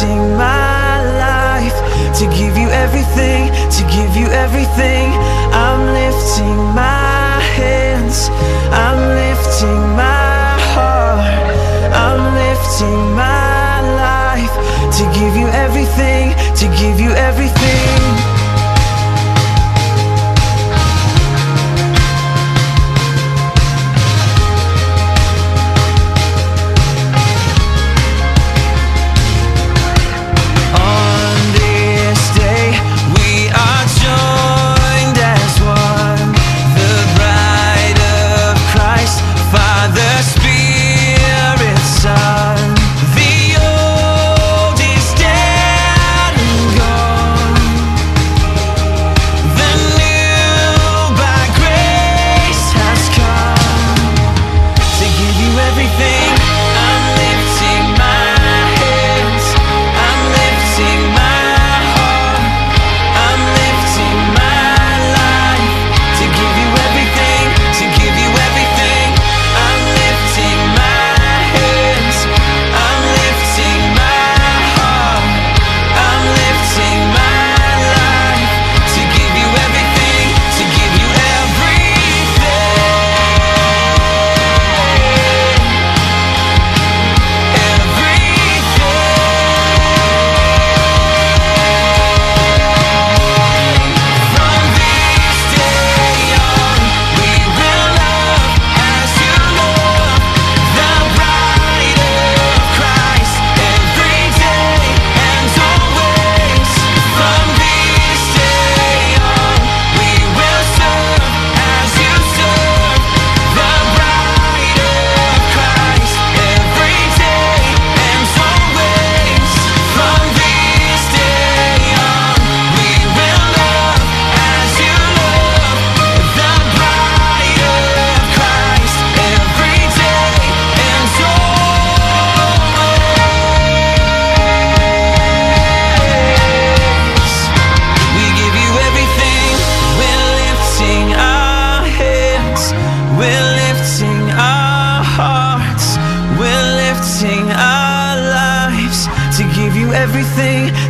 lifting my life to give you everything, to give you everything. I'm lifting my hands, I'm lifting my heart, I'm lifting my life to give you everything, to give you everything.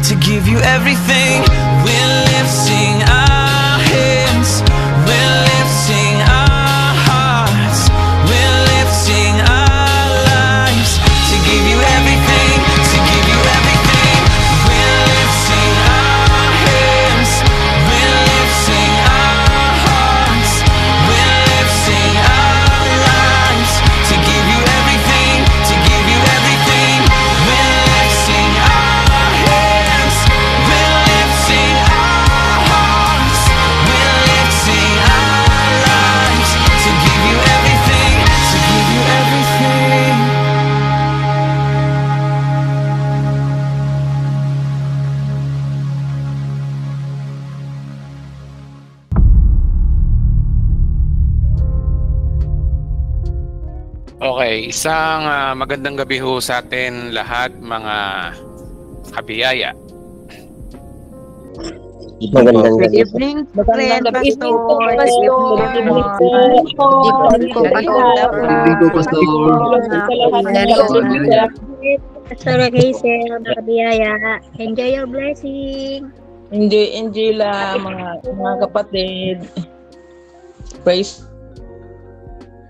To give you everything, we're lifting our hands, we're lifting our hearts, we're lifting our lives. To give you everything, to give you everything, we're lifting our hands, we're lifting our hearts, we're lifting our lives. To give you everything, to give you everything, we're lifting our hands, we're lifting our hearts, we're lifting our lives. To give you everything, to give you everything. Okay, isang magandang gabi ho sa atin lahat mga kabiyaya. Magandang Good gabi. evening, Magandang gabi po, Pastor. Pastor. Good evening po, Pastor. Pastor Hazel, Biyaya. Enjoy your blessing. Enjoy lang mga kapatid. Praise.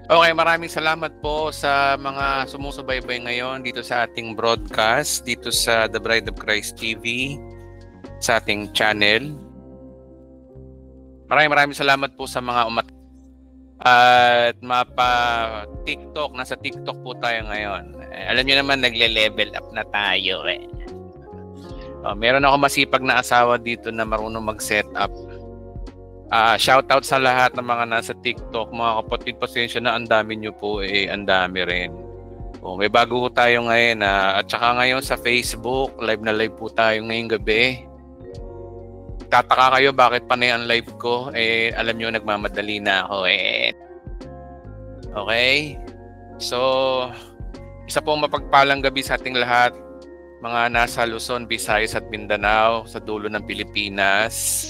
Okay, maraming salamat po sa mga sumusubaybay ngayon dito sa ating broadcast, dito sa The Bride of Christ TV, sa ating channel. Maraming salamat po sa mga at mapa-TikTok. Nasa TikTok po tayo ngayon. Alam niyo naman, nagle-level up na tayo eh. Meron ako masipag na asawa dito na marunong mag-set up. Shoutout sa lahat ng mga nasa TikTok. Mga kapatid, pasensya na, ang dami nyo po ang dami rin. May bago po tayo ngayon. At saka ngayon sa Facebook, live na live po tayo ngayong gabi. Tataka kayo bakit panay ang live ko. Alam nyo, nagmamadali na ako Okay? So, isa pong mapagpalang gabi sa ating lahat. Mga nasa Luzon, Visayas at Mindanao, sa dulo ng Pilipinas.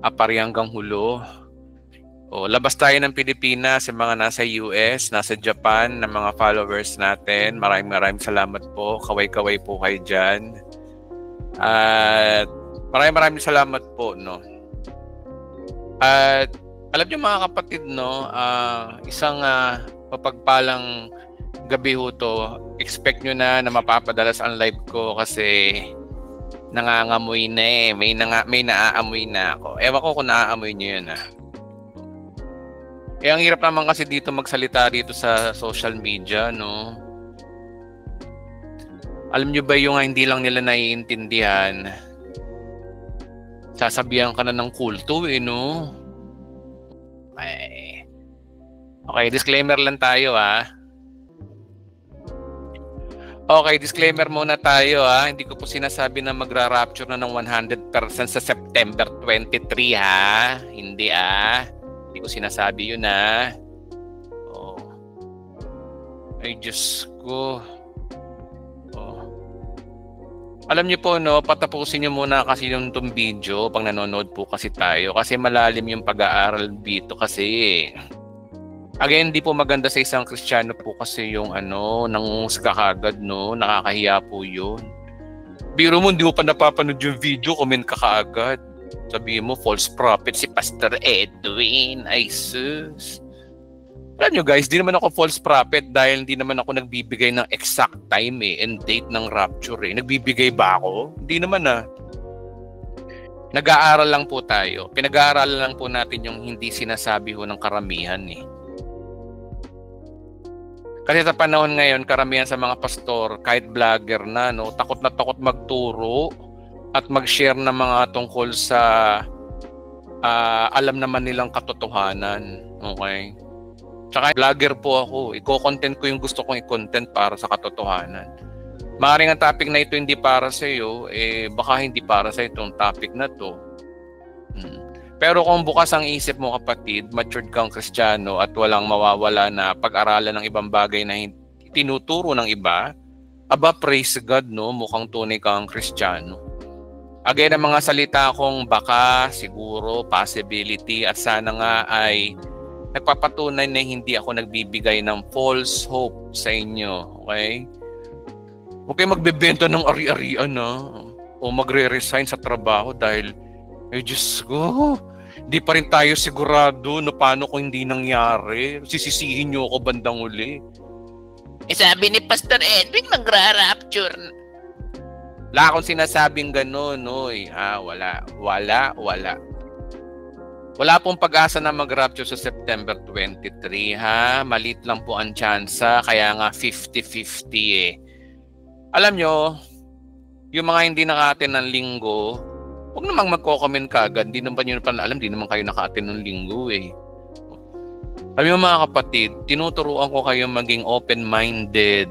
Apari hanggang hulo. Labas tayo ng Pilipinas, sa mga nasa US, nasa Japan, na mga followers natin. Maraming salamat po. Kaway-kaway po kayo dyan. At maraming salamat po, no. At alam niyo mga kapatid, no, isang mapagpalang gabi ho to. Expect nyo na mapapadalas ang live ko kasi nangangamoy na eh. May naaamoy na ako. Ewan ko kung naaamoy nyo yun ang hirap naman kasi dito magsalita dito sa social media, no? Alam nyo ba yung hindi lang nila naiintindihan? Sasabihan ka na ng kulto, no? Okay, disclaimer lang tayo, Okay, disclaimer muna tayo, Hindi ko po sinasabi na magra-rapture na ng 100% sa September 23, Hindi, Hindi ko sinasabi yun, Ay, Diyos ko. Alam niyo po, no, patapusin niyo muna kasi yung itong video pag nanonood po kasi tayo. Kasi malalim yung pag-aaral dito kasi. Again, hindi po maganda sa isang Kristiyano po kasi yung nangungusga kagad, no? Nakakahiya po yun. Biro mo, hindi mo pa napapanood yung video, comment ka kaagad. Sabihin mo, false prophet si Pastor Edwin. Ay, sus. Alam nyo guys, di naman ako false prophet dahil hindi naman ako nagbibigay ng exact time and date ng rapture Nagbibigay ba ako? Hindi naman Nag-aaral lang po tayo. Pinag-aaralan lang po natin yung hindi sinasabi ng karamihan Kasi sa panahon ngayon, karamihan sa mga pastor, kahit vlogger na, no, takot na takot magturo at mag-share ng mga tungkol sa alam naman nilang katotohanan. Okay? Tsaka vlogger po ako. Iko-content ko yung gusto kong i-content para sa katotohanan. Maaaring ang topic na ito hindi para sa iyo, baka hindi para sa itong topic na to. Pero kung bukas ang isip mo kapatid, matured kang Kristiyano at walang mawawala na pag-aralan ng ibang bagay na tinuturo ng iba, praise God, no? Mukhang tunay kang Kristiyano. Again, ang mga salita kong baka, siguro, possibility, at sana nga ay nagpapatunay na hindi ako nagbibigay ng false hope sa inyo. Okay? Huwag kayo magbebenta ng ari-arian o magre-resign sa trabaho dahil, Diyos ko, di pa rin tayo sigurado na paano kung hindi nangyari. Sisisihin nyo ako bandang uli. Sabi ni Pastor Edwin, magra-rapture. Wala akong sinasabing gano'n, noy. Wala. Wala pong pag-asa na mag-rapture sa September 23, Malit lang po ang tsansa, kaya nga 50-50 Alam nyo, yung mga hindi naka-attend ng linggo, huwag namang magko-comment kagad. Hindi naman nyo pa alam, hindi naman kayo naka-attend ng linggo Alam nyo mga kapatid, tinuturuan ko kayo maging open-minded.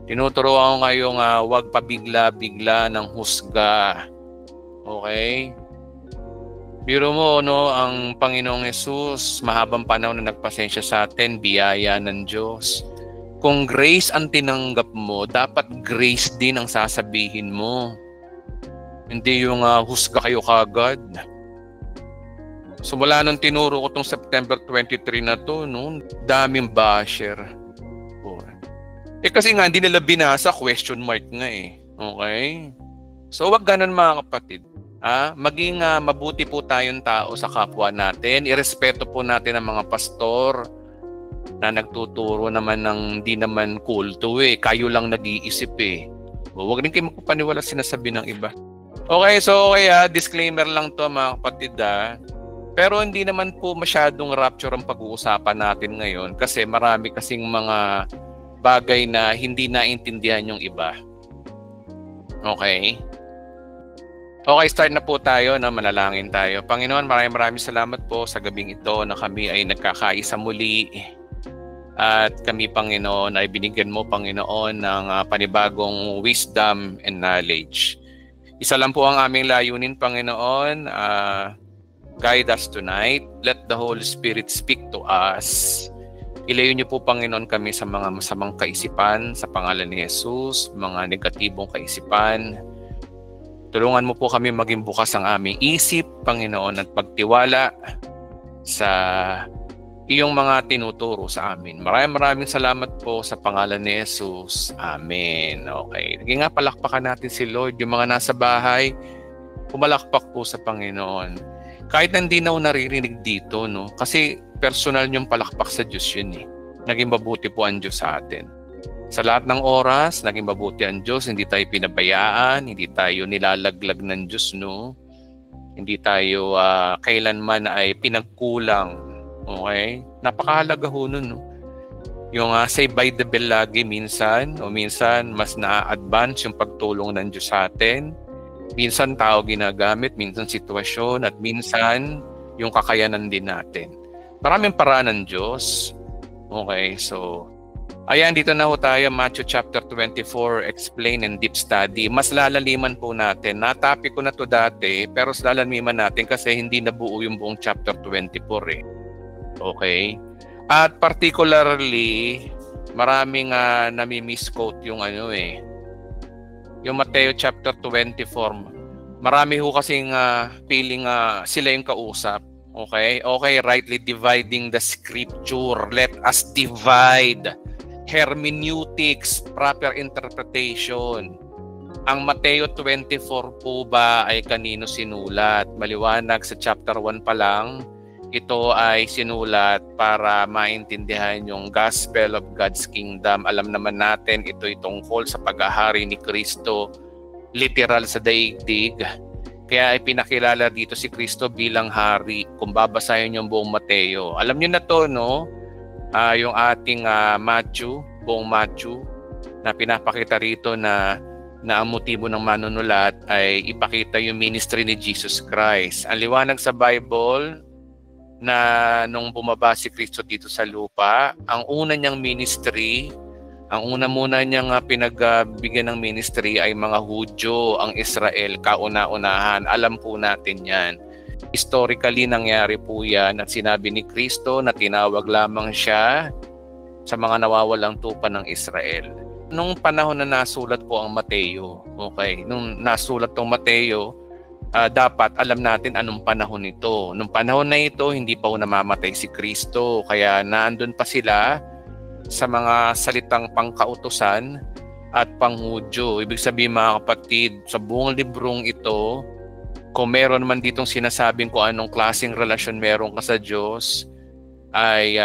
Tinuturuan ko kayong huwag pabigla-bigla ng husga. Okay? Biro mo, no, ang Panginoong Hesus, mahabang panahon na nagpasensya sa atin, biyaya ng Diyos. Kung grace ang tinanggap mo, dapat grace din ang sasabihin mo. Hindi yung husga kayo kagad. So mula nung tinuro ko tong September 23 na to, no, daming basher. Kasi nga, hindi nila binasa, question mark nga Okay? So wag ganun mga kapatid. Maging mabuti po tayong tao sa kapwa natin. Irespeto po natin ang mga pastor na nagtuturo naman ng di naman kulto Kayo lang nag-iisip Huwag rin kayo magpapaniwala sinasabi ng iba. Okay, so disclaimer lang to mga kapatid Pero hindi naman po masyadong rapture ang pag-uusapan natin ngayon kasi marami kasing mga bagay na hindi naintindihan yung iba. Okay? Okay, start na po tayo na manalangin tayo. Panginoon, maraming salamat po sa gabing ito na kami ay nagkakaisa muli. At kami, Panginoon, ay binigyan mo, Panginoon, ng panibagong wisdom and knowledge. Isa lang po ang aming layunin, Panginoon. Guide us tonight. Let the Holy Spirit speak to us. Ilayo niyo po, Panginoon, kami sa mga masamang kaisipan sa pangalan ni Jesus, mga negatibong kaisipan. Tulungan mo po kami maging bukas ang aming isip, Panginoon, at pagtiwala sa iyong mga tinuturo sa amin. Maraming salamat po sa pangalan ni Jesus. Amen. Okay. Sige nga, palakpakan natin si Lord. Yung mga nasa bahay, pumalakpak po sa Panginoon. Kahit hindi na naririnig dito, no? Kasi personal yung palakpak sa Diyos yun eh. Naging mabuti po ang Diyos sa atin. Sa lahat ng oras, naging mabuti ang Diyos. Hindi tayo pinabayaan, hindi tayo nilalaglag ng Diyos, no? Hindi tayo kailanman ay pinagkulang. Okay? Napakahalaga ho nun, no? Yung say by the bell lagi minsan mas na-advance yung pagtulong ng Diyos sa atin. Minsan tao ginagamit, minsan sitwasyon, at minsan yung kakayanan din natin. Maraming paraan ng Diyos. Okay, so ayan, dito na ho tayo, Matthew chapter 24, Explain and Deep Study. Mas lalaliman po natin. Natopic ko na to dati, pero lalaliman natin kasi hindi nabuo yung buong chapter 24 eh. Okay? At particularly, maraming nami-misquote yung yung Mateo chapter 24. Marami ho kasing feeling sila yung kausap. Okay? Okay, rightly dividing the scripture. Let us divide. Hermeneutics, proper interpretation. Ang Mateo 24 po ba ay kanino sinulat? Maliwanag sa chapter 1 pa lang, ito ay sinulat para maintindihan yung gospel of God's kingdom. Alam naman natin, ito'y tungkol sa paghahari ni Kristo, literal sa daigdig. Kaya ay pinakilala dito si Kristo bilang hari. Kung babasahin yung buong Mateo. Alam niyo na to, no? Yung ating buong Matthew, na pinapakita rito na ang motibo ng manunulat ay ipakita yung ministry ni Jesus Christ. Ang liwanag sa Bible na nung bumaba si Kristo dito sa lupa, ang una niyang ministry, ang una muna niyang pinagbigyan ng ministry ay mga Hudyo, ang Israel, kauna-unahan. Alam po natin yan. Historically, nangyari po yan at sinabi ni Kristo na tinawag lamang siya sa mga nawawalang tupa ng Israel. Nung panahon na nasulat po ang Mateo, okay, nung nasulat tong Mateo, dapat alam natin anong panahon ito. Nung panahon na ito, hindi pa namamatay si Kristo. Kaya naandun pa sila sa mga salitang pangkautusan at panghudyo. Ibig sabihin mga kapatid, sa buong librong ito, kung meron man ditong sinasabing kung anong klaseng relasyon meron ka sa Diyos, ay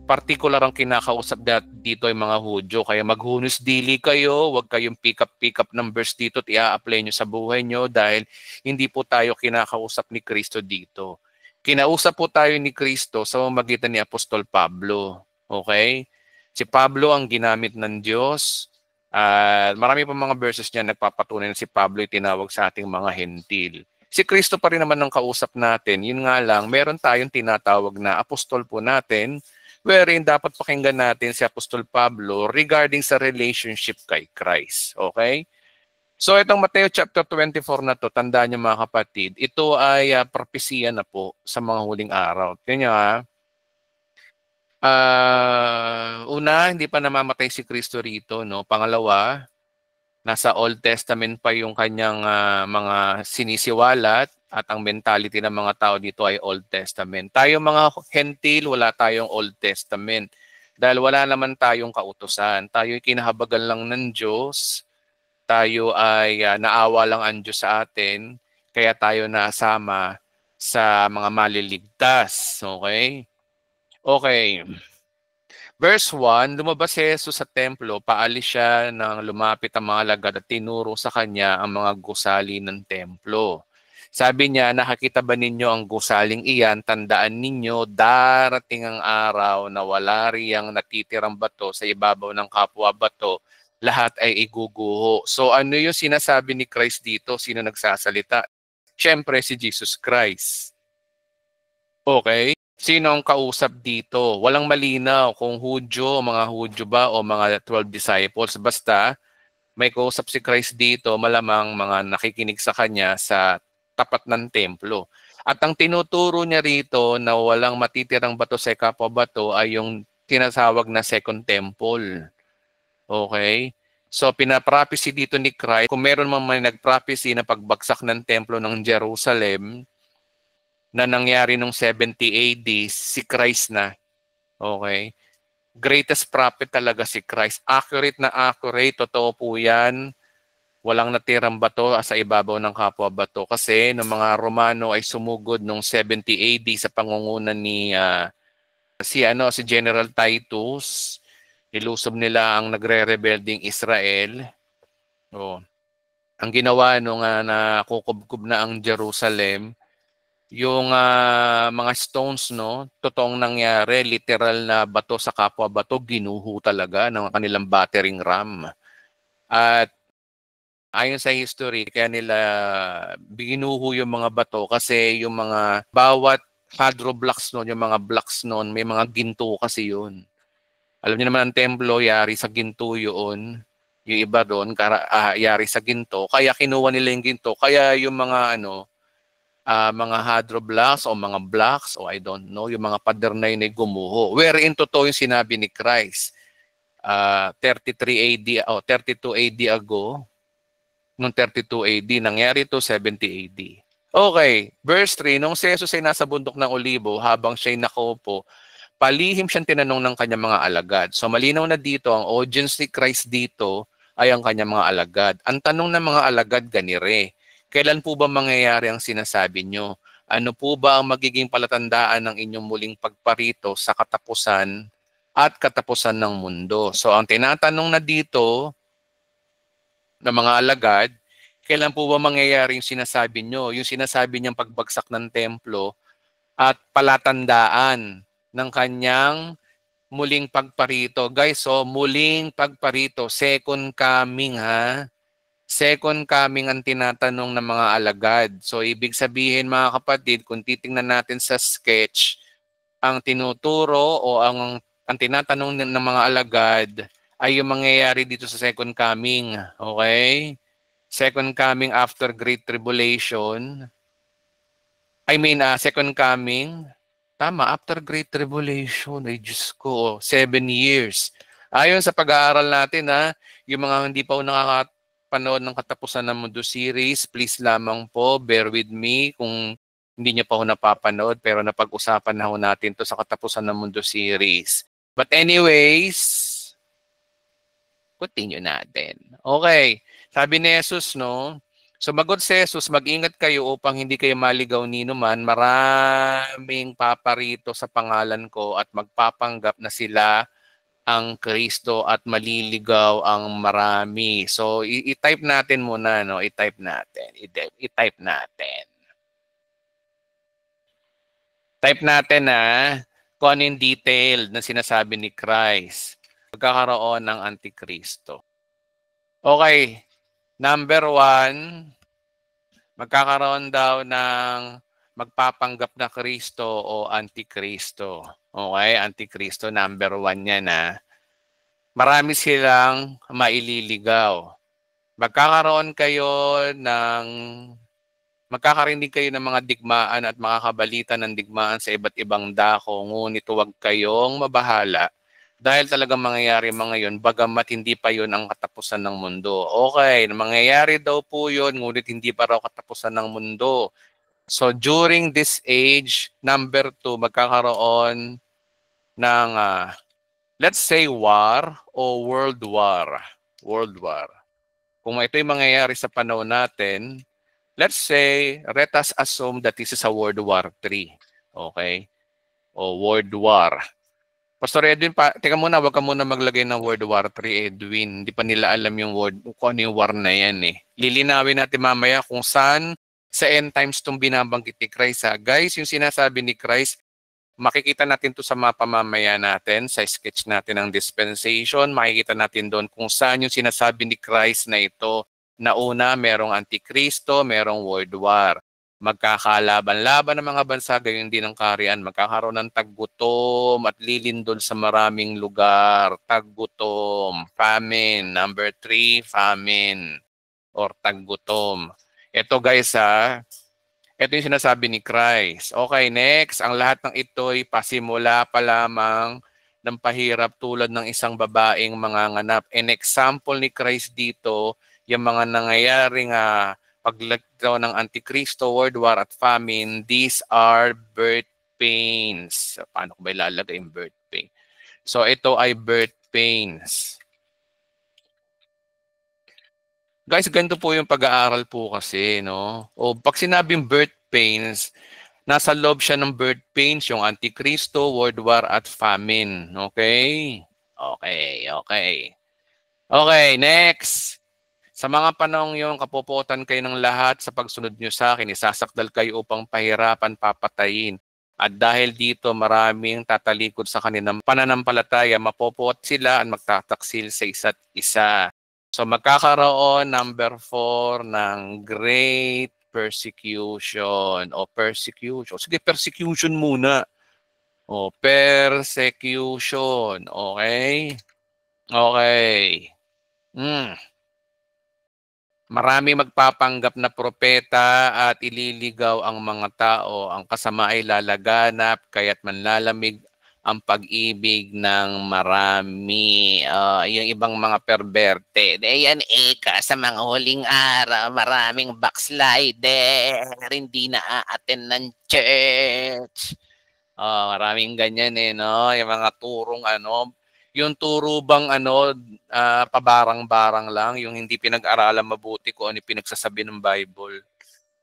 particular ang kinakausap dito ay mga Hudyo. Kaya maghunos dili kayo, huwag kayong pick up ng verse dito at i-apply nyo sa buhay nyo dahil hindi po tayo kinakausap ni Kristo dito. Kinausap po tayo ni Kristo sa pamamagitan ni Apostol Pablo. Okay? Si Pablo ang ginamit ng Diyos. Marami pa mga verses niya nagpapatunay na si Pablo ay tinawag sa ating mga hentil. Si Kristo pa rin naman ang kausap natin. Yun nga lang, meron tayong tinatawag na apostol po natin wherein dapat pakinggan natin si Apostol Pablo regarding sa relationship kay Christ. Okay? So itong Mateo chapter 24 na to, tandaan niyo mga kapatid, ito ay propesya na po sa mga huling araw. Kanya una, hindi pa namamatay si Kristo rito, no? Pangalawa, nasa Old Testament pa yung kanyang mga sinisiwalat at ang mentality ng mga tao dito ay Old Testament. Tayo mga hentil, wala tayong Old Testament dahil wala naman tayong kautusan. Tayo ay kinahabagan lang ng Diyos. Tayo ay naawa lang ang Diyos sa atin, kaya tayo nasama sa mga maliligtas. Okay? Okay. Verse 1, lumabas si Jesus sa templo, paalis siya nang lumapit ang mga alagad at tinuro sa kanya ang mga gusali ng templo. Sabi niya, nakakita ba ninyo ang gusaling iyan? Tandaan ninyo, darating ang araw na wala riyang natitirang bato sa ibabaw ng kapwa bato, lahat ay iguguho. So ano yung sinasabi ni Christ dito? Sino nagsasalita? Siyempre si Jesus Christ. Okay? Sino ang kausap dito? Walang malinaw kung Hudyo, mga Hudyo ba o mga 12 disciples. Basta may kausap si Christ dito, malamang mga nakikinig sa kanya sa tapat ng templo. At ang tinuturo niya rito na walang matitirang bato sa kapwa bato ay yung tinatawag na second temple. Okay? So pinaprophecy dito ni Christ, kung meron man may nagprophecy na pagbagsak ng templo ng Jerusalem, na nangyari nung 70 AD, si Christ na. Okay? Greatest prophet talaga si Christ. Accurate na accurate. Totoo po yan. Walang natirang bato sa ibabaw ng kapwa bato. Kasi nung mga Romano ay sumugod nung 70 AD sa pangunguna ni si General Titus. Nilusob nila ang nagre-rebelding Israel. Ang ginawa nung nakukubkub na ang Jerusalem, yung mga stones, no, totoong nangyari, literal na bato sa kapwa bato, ginuho talaga ng kanilang battering ram. At ayon sa history, kaya nila ginuho yung mga bato kasi yung mga bawat hydroblocks noon, yung mga blocks noon, may mga ginto kasi yun. Alam niyo naman ang templo, yari sa ginto yun. Yung iba doon, yari sa ginto. Kaya kinuha nila yung ginto. Kaya yung mga mga hydroblocks o mga blocks o I don't know, yung mga pader na yun ay gumuho. Wherein totoo yung sinabi ni Christ. 33 AD o 32 AD ago, nung 32 AD, nangyari to 70 AD. Okay, verse 3, nung si Jesus ay nasa bundok ng Olibo habang siya'y nakaupo, palihim siyang tinanong ng kanyang mga alagad. So malinaw na dito, ang audience ni Christ dito ay ang kanyang mga alagad. Ang tanong ng mga alagad ganire, kailan po ba mangyayari ang sinasabi nyo? Ano po ba ang magiging palatandaan ng inyong muling pagparito sa katapusan at katapusan ng mundo? So ang tinatanong na dito ng mga alagad, kailan po ba mangyayari yung sinasabi nyo? Yung sinasabi niyang pagbagsak ng templo at palatandaan ng kanyang muling pagparito. Guys, so muling pagparito, second coming ha. Second coming ang tinatanong ng mga alagad. So ibig sabihin mga kapatid, kung titingnan natin sa sketch, ang tinuturo o ang tinatanong ng mga alagad ay yung mangyayari dito sa second coming. Okay? Second coming after Great Tribulation. Second coming. Tama, after Great Tribulation. Ay, Diyos ko, 7 years. Ayon sa pag-aaral natin, yung mga hindi pa nakakapanood ng Katapusan ng Mundo series, please lamang po, bear with me kung hindi niyo pa napapanood, pero napag-usapan na natin to sa Katapusan ng Mundo series. But anyways, continue natin. Okay, sabi ni Jesus, no? Sumagot si Jesus, mag-ingat kayo upang hindi kayo maligaw nino man. Maraming paparito sa pangalan ko at magpapanggap na sila ang Kristo at maliligaw ang marami. So, i-type natin muna, no? I-type natin. I-type natin. Type natin kung ano yung detail na sinasabi ni Christ. Magkakaroon ng Antikristo. Okay. Number 1, magkakaroon daw ng magpapanggap na Kristo o Antikristo. Okay, Antikristo, number 1 yan Marami silang maililigaw. Magkakarinig kayo ng mga digmaan at makakabalita ng digmaan sa iba't ibang dako, ngunit huwag kayong mabahala. Dahil talagang mangyayari mga yun, bagamat hindi pa yun ang katapusan ng mundo. Okay, mangyayari daw po yun, ngunit hindi pa raw katapusan ng mundo. So during this age, number 2, magkakaroon ng, let's say, war o world war. World war. Kung ito'y mangyayari sa panahon natin, let's say, let us assume that this is a World War III. Okay? O World War. Pastor Edwin, teka muna, wag ka muna maglagay ng World War III, Edwin. Hindi pa nila alam yung kung ano yung war na yan Lilinawin natin mamaya kung saan sa end times itong binabanggit ni Christ. Guys, yung sinasabi ni Christ, makikita natin to sa mapa mamaya natin, sa sketch natin ng dispensation. Makikita natin doon kung saan yung sinasabi ni Christ na ito. Na una, merong Antikristo, merong World War. Magkakalaban-laban ng mga bansa, gayon din ang kaharian. Magkakaroon ng taggutom at lilindol sa maraming lugar. Taggutom, famine. Number 3, famine or taggutom. Ito guys ito yung sinasabi ni Christ. Okay, next. Ang lahat ng ito'y pasimula pa lamang ng pahirap tulad ng isang babaeng manganganak. An example ni Christ dito, yung mga nangyayaring paglagdaw ng Antikristo, World War at famine, these are birth pains. Paano ko ba ilalagay yung birth pain? So ito ay birth pains. Guys, ganito po yung pag-aaral po kasi, no? O pag sinabing birth pains, nasa loob siya ng birth pains, yung Antikristo, World War at famine. Okay? Okay. Okay, next. Sa mga panahong yun, kapuputan kayo ng lahat sa pagsunod nyo sa akin, isasakdal kayo upang pahirapan, papatayin. At dahil dito, maraming tatalikod sa kanilang pananampalataya, mapupuot sila at magtataksil sa isa't isa. So magkakaroon, number 4, ng great persecution o persecution. Sige, persecution muna. O, persecution. Okay? Okay. Marami magpapanggap na propeta at ililigaw ang mga tao. Ang kasama ay lalaganap, kaya't manlalamig ang pag-ibig ng marami. Yung ibang mga perverted. Ayan, sa mga huling araw, maraming backslider, hindi na-attend ng church. Maraming ganyan no? Yung mga turong yung turo bang pabarang-barang lang, yung hindi pinag-aralan mabuti kung ano pinagsasabi ng Bible.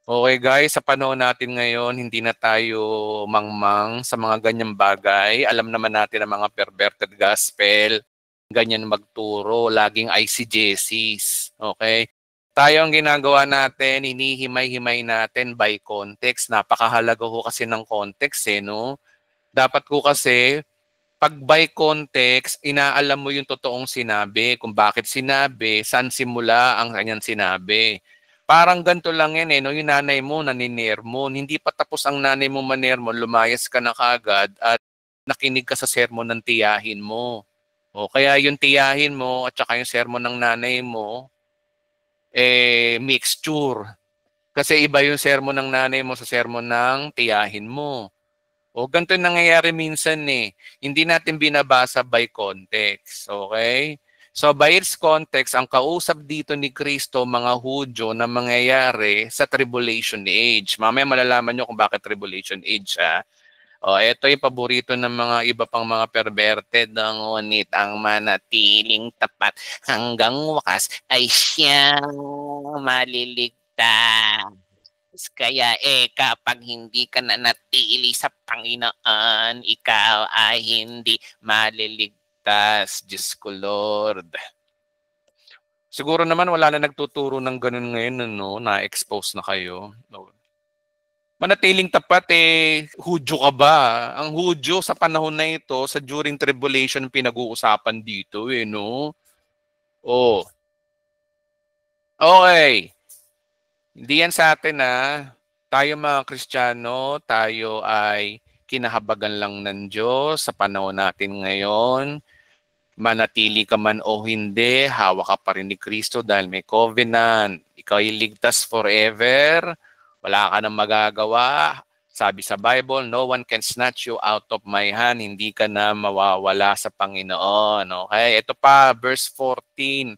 Okay guys, sa panahon natin ngayon, hindi na tayo mangmang sa mga ganyang bagay. Alam naman natin ang mga perverted gospel, ganyan magturo, laging ICJCs. Okay? Tayo ang ginagawa natin, hinihimay-himay natin by context. Napakahalaga ho kasi ng context no? Dapat ko kasi pag by context, inaalam mo yung totoong sinabi, kung bakit sinabi, saan simula ang kanyang sinabi. Parang ganito lang yan no? Yung nanay mo naninermon, hindi pa tapos ang nanay mo manermon, lumayas ka na kagad at nakinig ka sa sermon ng tiyahin mo. O kaya yung tiyahin mo at saka yung sermon ng nanay mo, mixture. Kasi iba yung sermon ng nanay mo sa sermon ng tiyahin mo. O ganito yung nangyayari minsan Hindi natin binabasa by context. Okay? So by its context, ang kausap dito ni Kristo, mga Hudyo, na mangyayari sa tribulation age. Mamaya malalaman nyo kung bakit tribulation age. Ito yung paborito ng mga iba pang mga perverted. Ngunit ang manatiling tapat hanggang wakas ay siyang maliligtas. Kaya kapag hindi ka nanatili sa Panginoon, ikaw ay hindi maliligtas. Diyos ko, Lord. Siguro naman wala na nagtuturo ng ganun ngayon, na-expose na kayo. Manatiling tapat, Hudyo ka ba? Ang Hudyo sa panahon na ito, sa during tribulation, pinag-uusapan dito, no? Okay. Hindi yan sa atin tayo mga Kristiyano, tayo ay kinahabagan lang ng Diyos sa panahon natin ngayon. Manatili ka man o hindi, hawak ka pa rin ni Kristo dahil may covenant. Ikaw ay ligtas forever, wala ka nang magagawa. Sabi sa Bible, no one can snatch you out of my hand, hindi ka na mawawala sa Panginoon. Okay, ito pa, verse 14.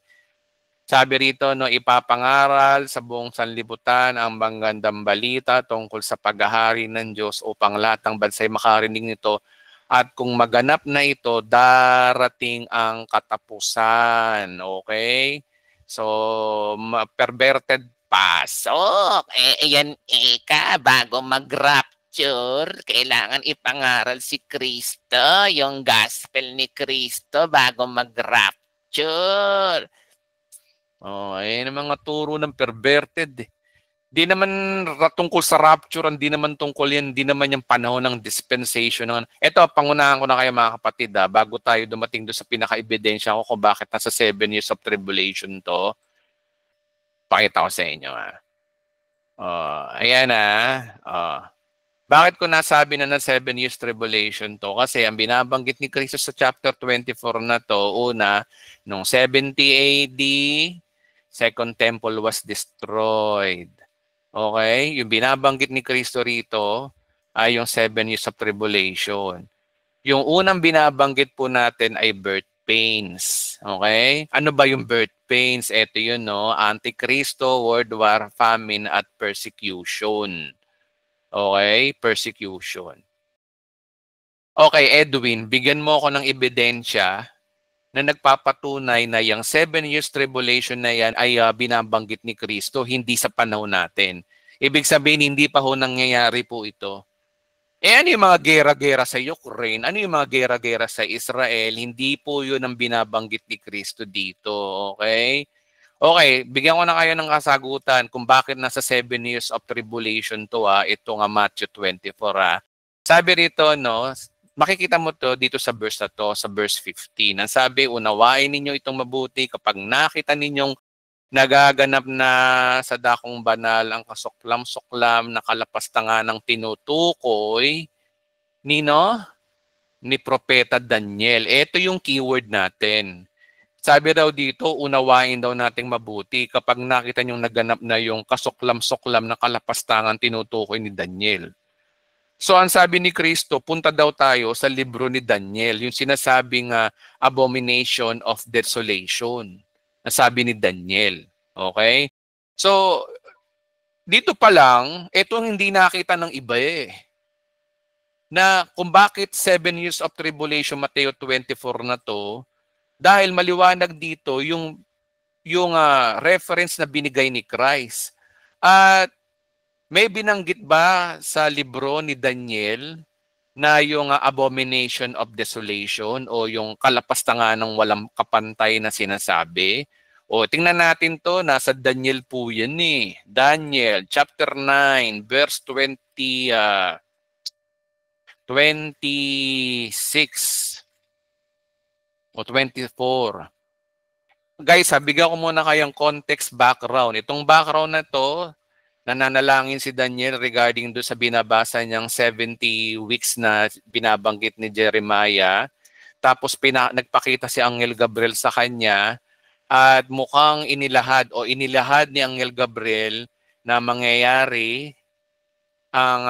Sabi rito, ipapangaral sa buong sanlibutan ang magandang balita tungkol sa paghahari ng Diyos upang lahat ng bansay makarinig nito. At kung maganap na ito, darating ang katapusan. Okay? So, perverted pasok. Ayan, bago mag-rapture, kailangan ipangaral si Kristo, yung gospel ni Kristo bago mag-rapture. Ayan ang mga turo ng perverted. Di naman tungkol sa rapture, hindi naman tungkol yan, di naman yung panahon ng dispensation. Ito, pangunahan ko na kayo mga kapatid, bago tayo dumating doon sa pinaka-ebidensya ko kung bakit nasa 7 years of tribulation to. Pakita ko sa inyo. Ayan Bakit ko nasabi na 7 years tribulation to? Kasi ang binabanggit ni Kristo sa chapter 24 na to, una, nung 70 AD, Second Temple was destroyed. Okay? Yung binabanggit ni Kristo rito ay yung 7 years of tribulation. Yung unang binabanggit po natin ay birth pains. Okay? Ano ba yung birth pains? Ito yun, no? Antikristo, World War, famine, at persecution. Okay? Persecution. Okay, Edwin, bigyan mo ako ng ebidensya na nagpapatunay na yung 7 years tribulation na yan ay binabanggit ni Kristo, hindi sa panahon natin. Ibig sabihin, hindi pa ho nangyayari po ito. Ano yung mga gera-gera sa Ukraine? Ano yung mga gera-gera sa Israel? Hindi po yun ang binabanggit ni Kristo dito. Okay? Okay, bigyan ko na kayo ng kasagutan kung bakit nasa 7 years of tribulation to. Ito nga Matthew 24. Sabi rito, no, makikita mo to dito sa verse na to, sa verse 15. Ang sabi, unawain ninyo itong mabuti kapag nakita ninyong nagaganap na sa dakong banal ang kasuklam-suklam na kalapastangan ng tinutukoy ni Propeta Daniel. Ito yung keyword natin. Sabi daw dito, unawain daw nating mabuti kapag nakita nyong naganap na yung kasuklam-suklam na kalapastangan tinutukoy ni Daniel. So ang sabi ni Kristo, punta daw tayo sa libro ni Daniel, yung sinasabing abomination of desolation. Nasabi ni Daniel. Okay? So, dito pa lang, ito hindi nakita ng iba na kung bakit 7 years of tribulation, Mateo 24 na to, dahil maliwanag dito yung reference na binigay ni Christ. At may binanggit ba sa libro ni Daniel na yung abomination of desolation o yung kalapastangan ng walang kapantay na sinasabi? O tingnan natin to, nasa Daniel po yan Daniel chapter 9 verse 26 o 24. Guys, bigyan ko muna kayong context background. Itong background na to, nananalangin si Daniel regarding do sa binabasa niyang 70 weeks na binabanggit ni Jeremiah. Tapos nagpakita si Angel Gabriel sa kanya at mukhang inilahad ni Angel Gabriel na mangyayari ang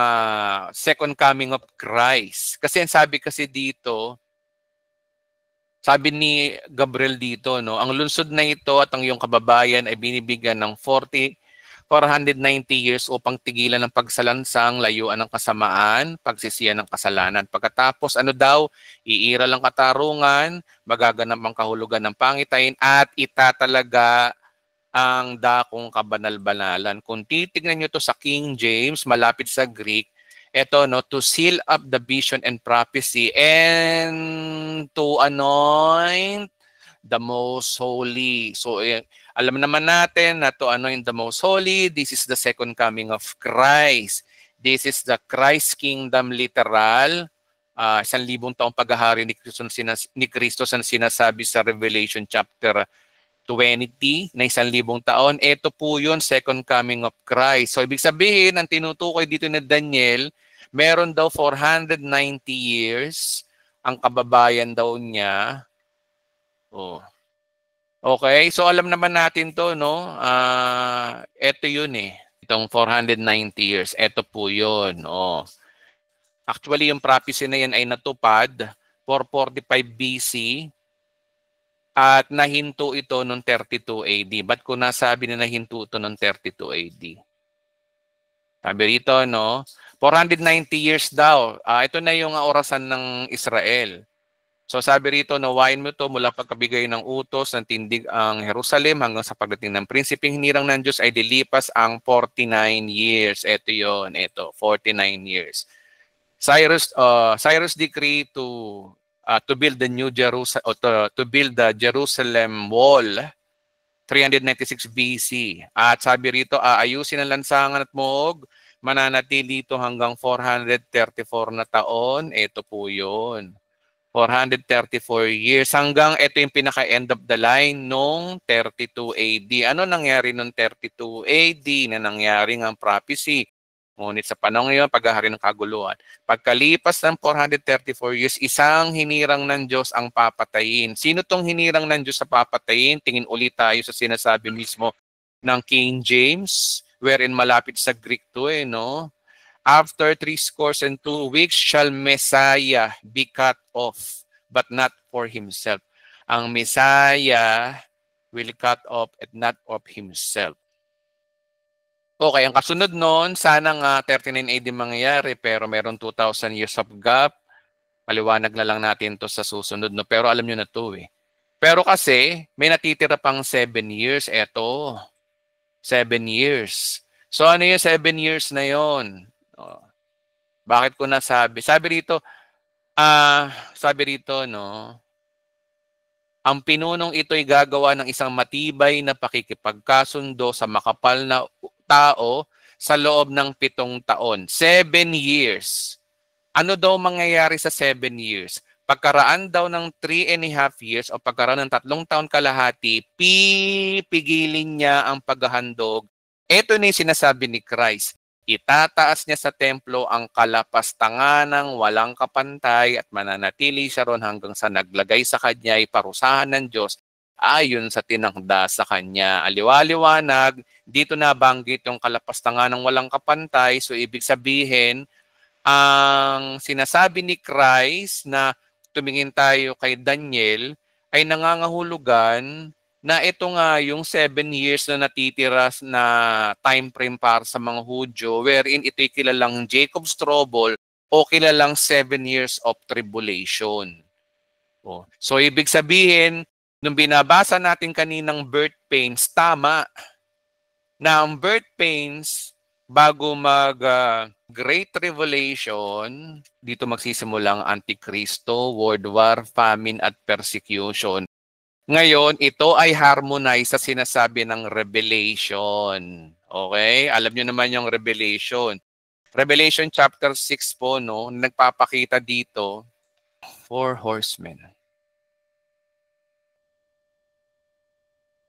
second coming of Christ. Kasi sabi kasi dito, sabi ni Gabriel dito, no, ang lungsod na ito at ang iyong kababayan ay binibigyan ng 490 years upang tigilan ng pagsalansang, layuan ng kasamaan, pagsisiyan ng kasalanan. Pagkatapos, iiral ang katarungan, magaganap ang kahulugan ng pangitayin, at itatalaga ang dakong kabanal-banalan. Kung titignan nyo to sa King James, malapit sa Greek, ito, no, to seal up the vision and prophecy and to anoint the most holy. So, alam naman natin na to anoint the most holy, this is the second coming of Christ. This is the Christ kingdom literal. 1,000 taong paghahari ni Kristo sa sinasabi sa Revelation chapter 20 na 1,000 taon. Ito po yun, second coming of Christ. So, ibig sabihin, ang tinutukoy dito ni Daniel, meron daw 490 years ang kababayan daw niya. Okay, so alam naman natin to, no? Ito yun itong 490 years. Ito po yun. Actually, yung prophecy na yan ay natupad 445 BC at nahinto ito noong 32 AD. Ba't ko nasabi na nahinto ito noong 32 AD? Sabi rito, no? 490 years daw. Ito na yung orasan ng Israel. So sabi rito, nawain mo ito mula pagkabigay ng utos ng tindig ang Jerusalem hanggang sa pagdating ng prinsipeng hinirang ng Diyos ay dilipas ang 49 years. Ito yon, 49 years. Cyrus decree to build the new Jerusalem, to build the Jerusalem wall, 396 BC. At sabi rito, aayusin ang lansangan at moog, mananatili ito hanggang 434 na taon. Ito po yun. 434 years hanggang ito yung pinaka-end of the line nung 32 AD. Ano nangyari nung 32 AD na nangyari ng prophecy? Ngunit sa panahon ngayon, paghahari ng kaguluhan. Pagkalipas ng 434 years, isang hinirang ng Diyos ang papatayin. Sino tong hinirang ng Diyos sa papatayin? Tingin ulit tayo sa sinasabi mismo ng King James, wherein malapit sa Greek to no? After 62 weeks shall Messiah be cut off, but not for himself. ang Messiah will cut off and not of himself. Okay, ang kasunod noon, sana nga 39 AD mangyayari pero meron 2,000 years of gap. Paliwanag na lang natin to sa susunod. No? Pero alam nyo na to eh. Pero kasi, may natitira pang 7 years. Eto, 7 years. So ano yung 7 years na yon? Bakit ko nasabi? Sabi rito, no, ang pinunong ito'y gagawa ng isang matibay na pakikipagkasundo sa makapal na tao sa loob ng 7 taon. 7 years. Ano daw mangyayari sa 7 years? Pagkaraan daw ng 3.5 years o pagkaraan ng 3 taon kalahati, pipigilin niya ang paghahandog. Ito na yung sinasabi ni Christ. Itataas niya sa templo ang kalapastanganang walang kapantay at mananatili siya ron hanggang sa naglagay sa kanya ay parusahan ng Diyos ayon sa tinangda sa kanya. Aliwaliwanag, dito nabanggit yung kalapastanganang walang kapantay. So ibig sabihin, ang sinasabi ni Christ na tumingin tayo kay Daniel ay nangangahulugan na ito nga yung 7 years na natitira na time frame para sa mga Hudyo wherein ito'y kilalang Jacob's trouble o kilalang 7 years of tribulation. So ibig sabihin, nung binabasa natin kaninang birth pains, tama na ang birth pains bago Great Tribulation, dito magsisimulang Antikristo, World War, Famine at Persecution. Ngayon, ito ay harmonize sa sinasabi ng Revelation. Okay? Alam nyo naman yung Revelation. Revelation chapter 6 po, no? Nagpapakita dito, 4 horsemen.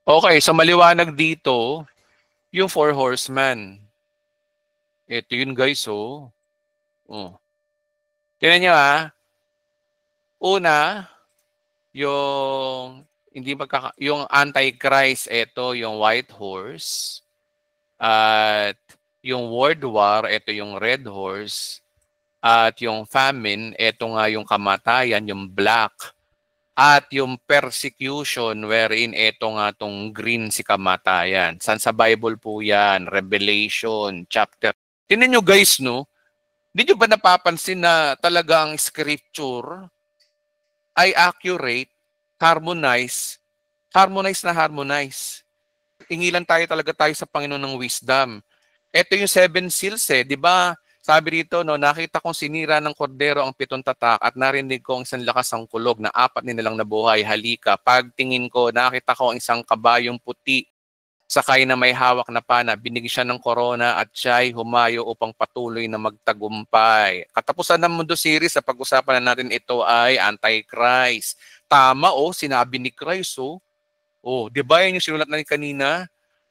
Okay, so maliwanag dito, yung 4 horsemen. Ito yun guys, oh. Tingnan nyo Una, yung Antichrist, ito yung white horse. At yung World War, ito yung red horse. At yung famine, ito nga yung kamatayan, yung black. At yung persecution, wherein ito nga tong green si kamatayan. San sa Bible po yan? Revelation chapter. Tingnan nyo guys, no? Di nyo ba napapansin na talaga ang scripture ay accurate, harmonize na harmonize. Ingilan tayo sa Panginoon ng wisdom. Ito yung 7 seals di ba? Sabi rito, no, nakita kong sinira ng kordero ang 7 tatak at narinig ko ang isang lakas ng kulog na 4 nilang nabuhay. Halika, pagtingin ko, nakita ko ang isang kabayong puti, sakay na may hawak na pana, binigyan siya ng korona at siya'y humayo upang patuloy na magtagumpay. Katapusan ng Mundo series, sa pag-usapan na natin ito ay Antichrist. Tama, sinabi ni Christ, di ba yun yung sinulat natin kanina?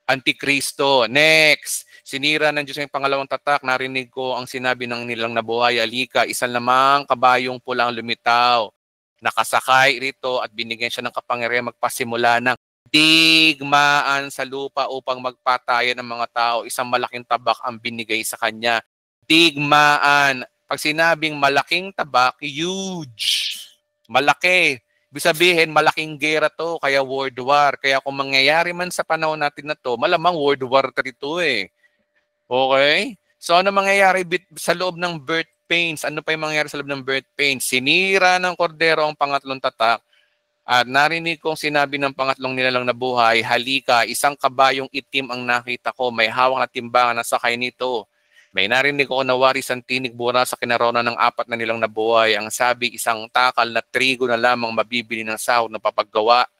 Antikristo. Next, sinira ng Diyos ang pangalawang tatak. Narinig ko ang sinabi ng nilang nabuhay. Alika, isang lamang kabayong pulang lumitaw. Nakasakay rito at binigyan siya ng kapangyarihan magpasimula ng digmaan sa lupa upang magpatayan ng mga tao. Isang malaking tabak ang binigay sa kanya. Digmaan. Pag sinabing malaking tabak, huge. Malaki. Ibig sabihin, malaking gera to, kaya World War. Kaya kung mangyayari man sa panahon natin na to, malamang World War III to Okay? So ano mangyayari sa loob ng birth pains? Ano pa yung mangyayari sa loob ng birth pains? Sinira ng kordero ang pangatlong tatak. At narinig kong sinabi ng pangatlong nilalang nabuhay, halika, isang kabayong itim ang nakita ko, may hawak na timbangan na sakay nito. May narinig ko na waris ang tinig bura sa kinarona ng 4 na nilang nabuhay. Ang sabi, isang takal na trigo na lamang mabibili ng sahod na papaggawa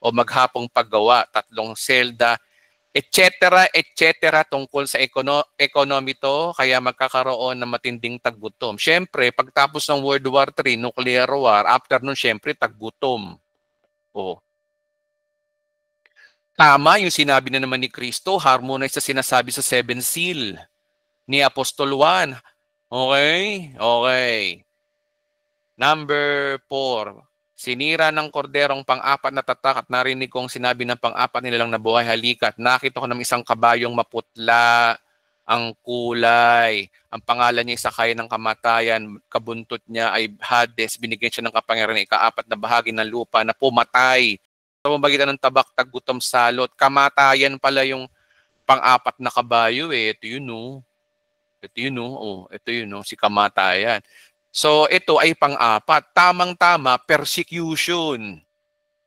o maghapong paggawa, 3 selda, etc. tungkol sa economy to, kaya magkakaroon ng matinding taggutom. Siyempre, pagtapos ng World War III, nuclear war, after nun, siyempre, taggutom. Tama yung sinabi na naman ni Kristo, harmonize sa sinasabi sa 7 seal ni Apostol Juan. Okay. Number 4. Sinira ng korderong pang-4 na tatak at narinig kong sinabi ng pang-4 nilang nabuhay, halika, at nakita ko ng isang kabayong maputla. ang kulay. Ang pangalan niya Sakay ng Kamatayan. Kabuntot niya ay Hades. Binigyan siya ng kapangyarihan ng ikaapat na bahagi ng lupa na pumatay. Sa pamamagitan ng tabak, gutom, salot. Kamatayan pala yung pang-apat na kabayo eh. Ito yun oh. Ito yun oh. Oh, ito yun oh. Si kamatayan. So ito ay pang-apat. Tamang-tama, persecution.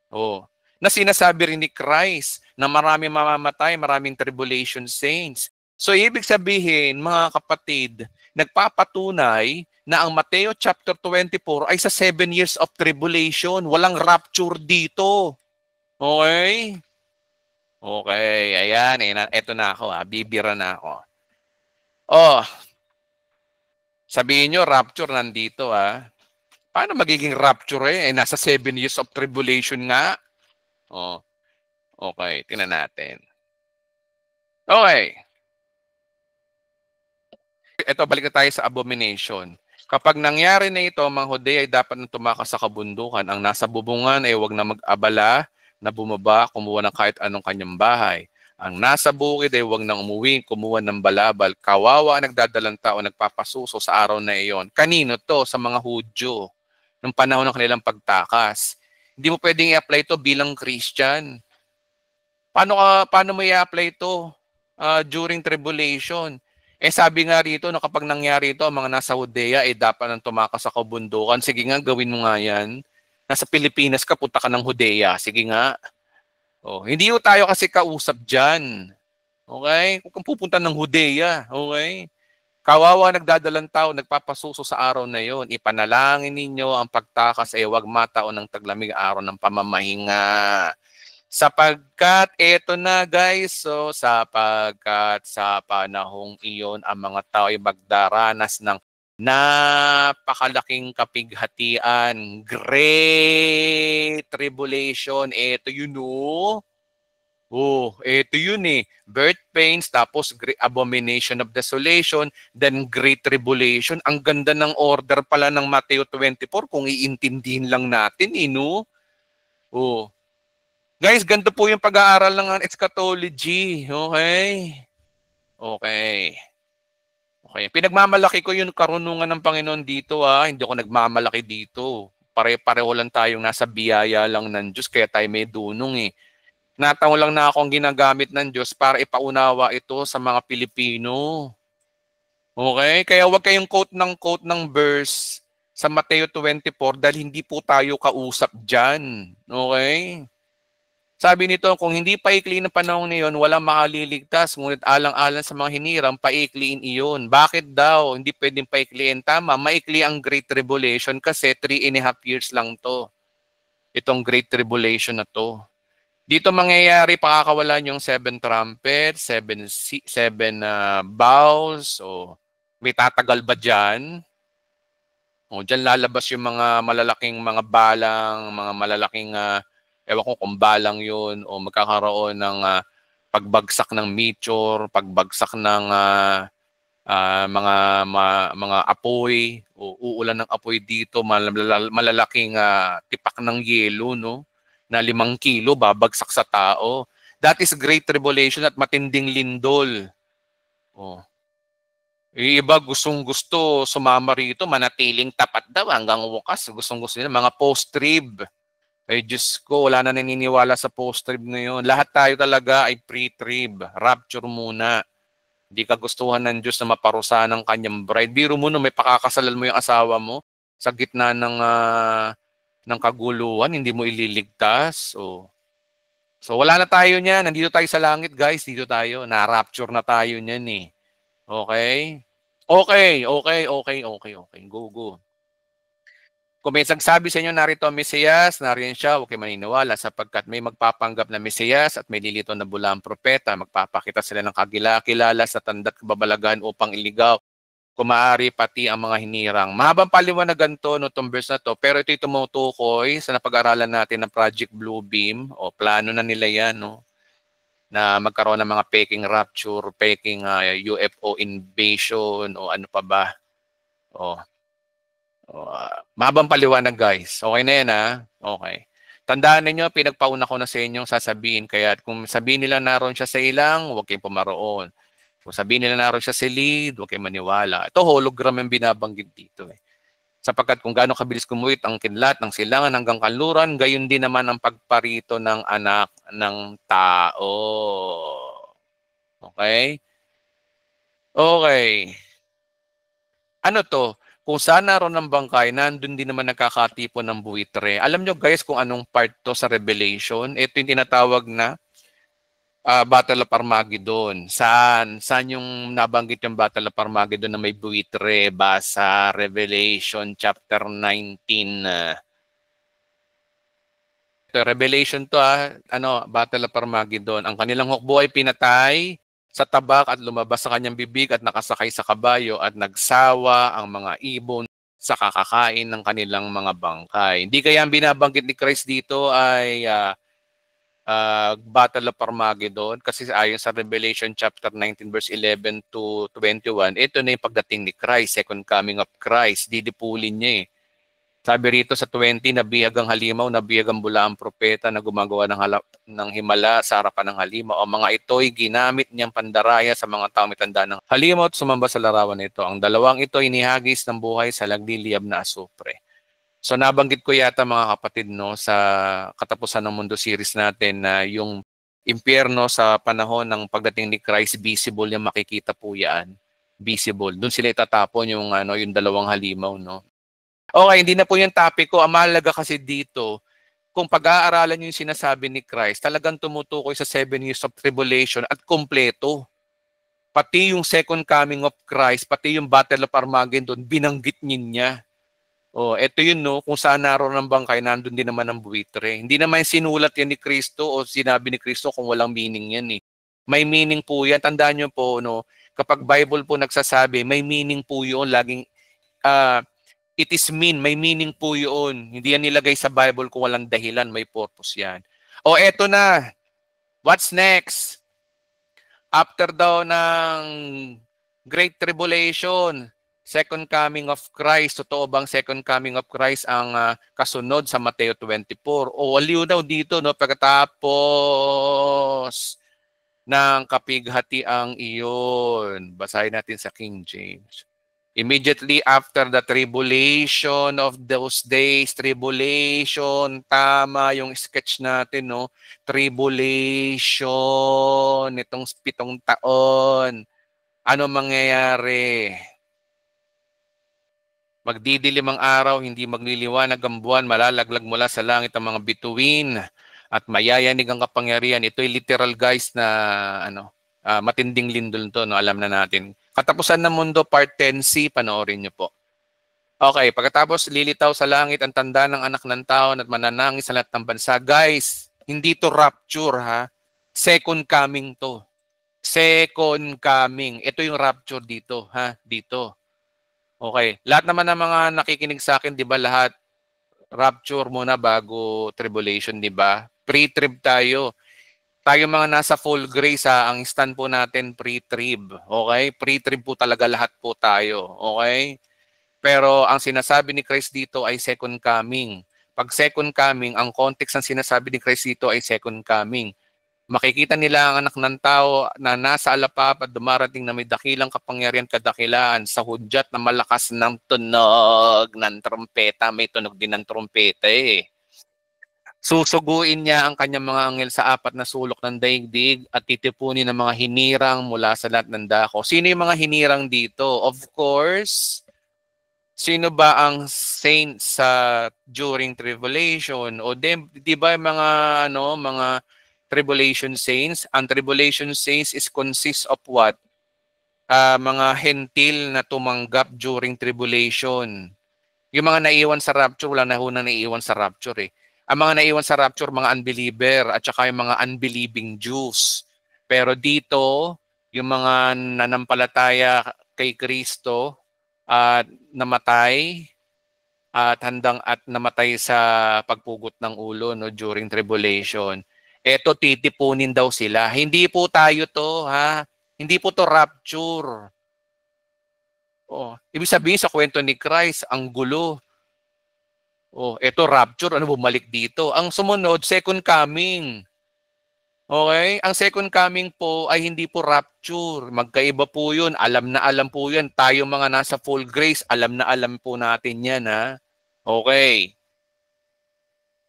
Oh. Na sinasabi rin ni Christ na maraming mamamatay, maraming tribulation saints. So ibig sabihin, mga kapatid, nagpapatunay na ang Mateo chapter 24 ay sa 7 years of tribulation. Walang rapture dito. Okay? Okay, ayan. Ito na ako. Bibira na ako. Oh, sabihin nyo, rapture nandito. Paano magiging rapture nasa 7 years of tribulation nga. Oh, okay. Tingnan natin. Okay. Ito, balik na tayo sa abomination. Kapag nangyari na ito, mga Hudea ay dapat na tumakas sa kabundukan. Ang nasa bubungan ay huwag na mag-abala na bumaba, kumuha ng kahit anong kanyang bahay. Ang nasa bukid ay huwag nang umuwi, kumuha ng balabal. Kawawa ang nagdadalang tao, nagpapasuso sa araw na iyon. Kanino to? Sa mga Hudyo. Nung panahon ng kanilang pagtakas. Hindi mo pwedeng i-apply to bilang Christian. Paano mo i-apply to during tribulation? Sabi nga rito na kapag nangyari ito, ang mga nasa Judea ay dapat nang tumakas sa kabundukan. Sige nga, gawin mo nga yan. Nasa Pilipinas ka, punta ka ng Judea. Sige nga. Oh, hindi ho tayo kasi kausap dyan. Okay? Kung pupunta ng Judea. Okay? Kawawa nagdadalang tao, nagpapasuso sa araw na yon. Ipanalangin ninyo ang pagtakas ay huwag mataon ng taglamig araw ng pamamahinga. Sapagkat, eto na guys, so sapagkat sa panahong iyon, ang mga tao ay magdaranas ng napakalaking kapighatian, great tribulation. Eto yun oh. Oh, eto yun eh. Birth pains, tapos abomination of desolation, then great tribulation. Ang ganda ng order pala ng Mateo 24 kung iintindihin lang natin eh, no? Oh. Guys, ganito po yung pag-aaral ng eschatology. Okay? Okay. Okay. Pinagmamalaki ko yung karunungan ng Panginoon dito. Hindi ako nagmamalaki dito. Pare-pareho lang tayong nasa biyaya lang ng Diyos, kaya tayo may dunong eh. Nataon lang na akong ginagamit ng Diyos para ipaunawa ito sa mga Pilipino. Okay? Kaya huwag kayong quote ng verse sa Mateo 24 dahil hindi po tayo kausap dyan. Okay? Sabi nito, kung hindi paikli ng panahon niyon, walang makaliligtas. Ngunit alang-alang sa mga hiniram, paikliin iyon. Bakit daw? Hindi pwedeng paikliin. Tama, maikli ang Great Tribulation kasi 3.5 years lang to. Itong Great Tribulation na to. Dito mangyayari, pakakawalan yung 7 trumpets, 7 bowls. O, may tatagal ba dyan? O, dyan lalabas yung mga malalaking mga balang, mga malalaking ewan ko kung balang yun o magkakaroon ng pagbagsak ng meteor, pagbagsak ng mga apoy o uulan ng apoy dito, malalaking tipak ng yelo, no? Na 5 kilo babagsak sa tao. That is great tribulation at matinding lindol. Oh. Iba gustong-gusto sumama rito, manatiling tapat daw hanggang wakas. Gustong-gusto nila mga post-trib. Ay Diyos ko, wala na naniniwala sa post-trib ngayon. Lahat tayo talaga ay pre-trib. Rapture muna. Hindi ka gustuhan ng Diyos na maparusahan ng kanyang bride. Biro mo no, may pakakasalan mo yung asawa mo sa gitna ng kaguluhan, hindi mo ililigtas. So wala na tayo niyan. Nandito tayo sa langit, guys. Dito tayo. Na-rapture na tayo niyan eh. Okay? Okay. Go. Kung may nagsabi sa inyo, narito ang Mesiyas, nariyan siya, huwag kayo maniniwala sapagkat may magpapanggap na Mesiyas at may lilito na bulang propeta. Magpapakita sila ng kilala sa tanda't kababalagan upang iligaw, kung maaari pati ang mga hinirang. Mahabang paliwanagan to, no, itong verse na to, pero ito tumutukoy sa napag-aralan natin ng Project Bluebeam, o plano na nila yan, no, na magkaroon ng mga peking rapture, peking UFO invasion, o ano pa ba. Mahabang paliwanag guys. Okay na yan Okay. Tandaan ninyo, pinagpauna ko na sa inyong sasabihin. Kaya kung sabihin nila naroon siya sa ilang, huwag kayong pumaroon. Kung sabihin nila naroon siya sa lead, huwag kayo maniwala. Ito hologram yung binabanggit dito eh. Sapagkat kung gaano kabilis kumuhit ang kidlat ng silangan hanggang kanluran, gayon din naman ang pagparito ng anak ng tao. Okay? Okay. Ano to? Kung saan naroon ng bangkay, nandun din naman nagkakatipon ng buwitre. Alam nyo guys kung anong part to sa Revelation? Ito yung tinatawag na Battle of Armageddon. Saan yung nabanggit yung Battle of Armageddon na may buwitre? Basa Revelation chapter 19. Ito, Revelation to Battle of Armageddon. Ang kanilang hukbo ay pinatay sa tabak at lumabas sa kanyang bibig at nakasakay sa kabayo at nagsawa ang mga ibon sa kakakain ng kanilang mga bangkay. Hindi kaya ang binabanggit ni Christ dito ay Battle of Armageddon kasi ayon sa Revelation chapter 19 verse 11 to 21, ito na yung pagdating ni Christ, second coming of Christ, didipulin niya eh. Sabi rito sa 20, nabihag ang halimaw, nabihag ang bula ang propeta na gumagawa ng himala sa harapan ng halimaw. Ang mga ito'y ginamit niyang pandaraya sa mga taong mitanda ng halimaw at sumamba sa larawan nito. Ang dalawang ito inihagis ng buhay sa lagliliyab na asupre. So nabanggit ko yata mga kapatid sa katapusan ng mundo series natin na yung impyerno sa panahon ng pagdating ni Christ, visible yung makikita po yan. Visible. Doon sila itatapon yung dalawang halimaw, no? Okay, hindi na po yung topic ko. Ang mahalaga kasi dito, kung pag-aaralan nyo yung sinasabi ni Christ, talagang tumutukoy sa 7 years of tribulation at kompleto. Pati yung second coming of Christ, pati yung Battle of Armageddon, binanggit niya. Ito yun, no? Kung saan naroon ang bangkay, nandun din naman ang buwitre. Hindi naman sinulat yan ni Kristo o sinabi ni Kristo kung walang meaning yan eh. May meaning po yan. Tandaan nyo po, no? Kapag Bible po nagsasabi, may meaning po yun. Laging, it is may meaning po yun. Hindi yan nilagay sa Bible kung walang dahilan, may purpose yan. Eto na. What's next? After daw ng Great Tribulation, second coming of Christ, totoo bang second coming of Christ ang kasunod sa Mateo 24? Aliw daw dito, no? Pagkatapos ng kapighatiang iyon. Basahin natin sa King James. Immediately after the tribulation of those days, tribulation, tama yung sketch natin, no? Tribulation, itong 7 taon. Ano mangyayari? Magdidilim ang araw, hindi magliliwanag ang buwan, malalaglag mula sa langit ang mga bituin, at mayayanig ang kapangyarihan. Ito'y literal guys na matinding lindol to, no? Alam na natin. Katapusan ng mundo, part 10C, panoorin nyo po. Okay, pagkatapos lilitaw sa langit ang tanda ng anak ng tao at mananangis sa lahat ng bansa. Guys, hindi to rapture ha. Second coming to. Second coming. Ito yung rapture dito ha. Dito. Okay. Lahat naman ng mga nakikinig sa akin, di ba lahat rapture muna bago tribulation, di ba? Pre-trib tayo. Tayo mga nasa full grace ang stand po natin pre-trib. Okay? Pre-trib po talaga lahat po tayo. Okay? Pero ang sinasabi ni Christ dito ay second coming. Pag second coming, ang context ng sinasabi ni Christ dito ay second coming. Makikita nila ang anak ng tao na nasa alapap at dumarating na may dakilang kapangyarihan kadakilaan sa hudyat na malakas ng tunog ng trompeta. May tunog din ng trompeta eh. Susuguin niya ang kanyang mga anghel sa 4 na sulok ng daigdig at titipunin ng mga hinirang mula sa lahat ng dako. Sino yung mga hinirang dito? Of course, sino ba ang saints during tribulation? O di ba yung mga tribulation saints? Ang tribulation saints consists of what? Mga hentil na tumanggap during tribulation. Yung mga naiwan sa rapture, wala na hunang naiwan sa rapture eh. Ang mga naiwan sa rapture, mga unbeliever at saka yung mga unbelieving Jews. Pero dito, yung mga nanampalataya kay Kristo at namatay at namatay sa pagpugot ng ulo during tribulation. Eto, titipunin daw sila. Hindi po tayo to, ha? Hindi po to rapture. Ibig sabihin sa kwento ni Christ, ang gulo. Ito rapture, bumalik dito. Ang sumunod, second coming. Okay? Ang second coming po ay hindi po rapture. Magkaiba po yun. Alam na alam po yan. Tayo mga nasa full grace, alam na alam po natin yan, ha? Okay.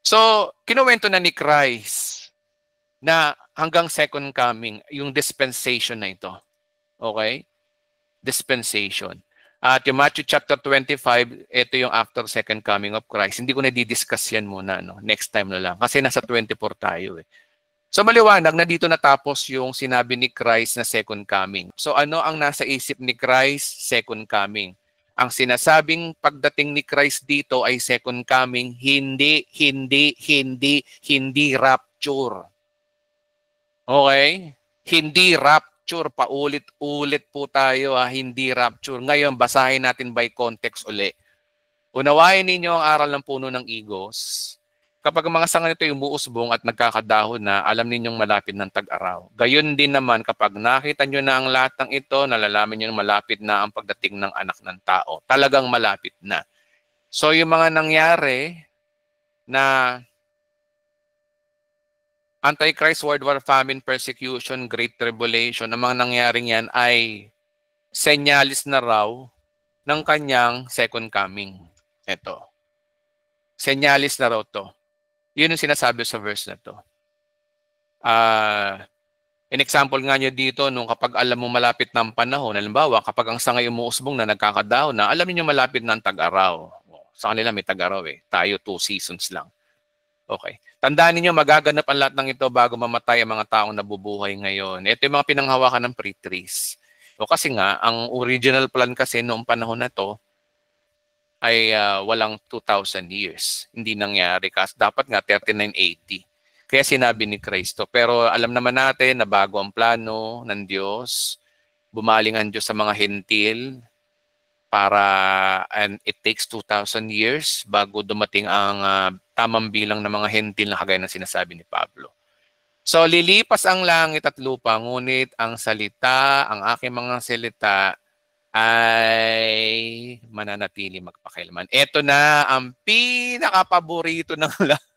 So, kinuwento na ni Christ na hanggang second coming, yung dispensation na ito. Okay? Dispensation. At yung Matthew chapter 25, ito yung after second coming of Christ. Hindi ko na di-discuss yan muna. No? Next time na lang. Kasi nasa 24 tayo. So maliwanag na dito natapos yung sinabi ni Christ na second coming. So ano ang nasa isip ni Christ? Second coming. Ang sinasabing pagdating ni Christ dito ay second coming, hindi rapture. Okay? Hindi rapture. Paulit-ulit po tayo, hindi rapture. Ngayon, basahin natin by context uli. Unawain ninyo ang aral ng puno ng igos. Kapag ang mga sanga nito yung umuusbong at nagkakadahon na, alam ninyong malapit ng tag-araw. Gayon din naman kapag nakita nyo na ang lahat ng ito, nalalaman nyo malapit na ang pagdating ng anak ng tao. Talagang malapit na. So yung mga nangyari na Antichrist, World War, Famine, Persecution, Great Tribulation, ang mga nangyaring yan ay senyalis na raw ng kanyang second coming. Ito. Senyalis na raw to. Yun yung sinasabi sa verse na to. In example nga nyo dito, nung kapag alam mo malapit na ang panahon, halimbawa, kapag ang sangay umuusbong na nagkakadahon na, alam niyo malapit na ang tag-araw. Sa kanila may tag-araw eh. Tayo 2 seasons lang. Okay. Tandaan niyo magaganap ang lahat ng ito bago mamatay ang mga taong nabubuhay ngayon. Ito yung mga pinanghawakan ng pre-trees. O kasi nga, ang original plan kasi noong panahon na to, ay walang 2,000 years. Hindi nangyari kasi dapat nga 3980. Kaya sinabi ni Kristo. Pero alam naman natin na bago ang plano ng Diyos, bumaling ang Diyos sa mga hentil and it takes 2,000 years bago dumating ang tamang bilang ng mga hentil na kagaya ng sinasabi ni Pablo. So lilipas ang langit at lupa, ngunit ang aking mga salita ay mananatili magpakailanman. Ito na ang pinaka-paborito ng lahat.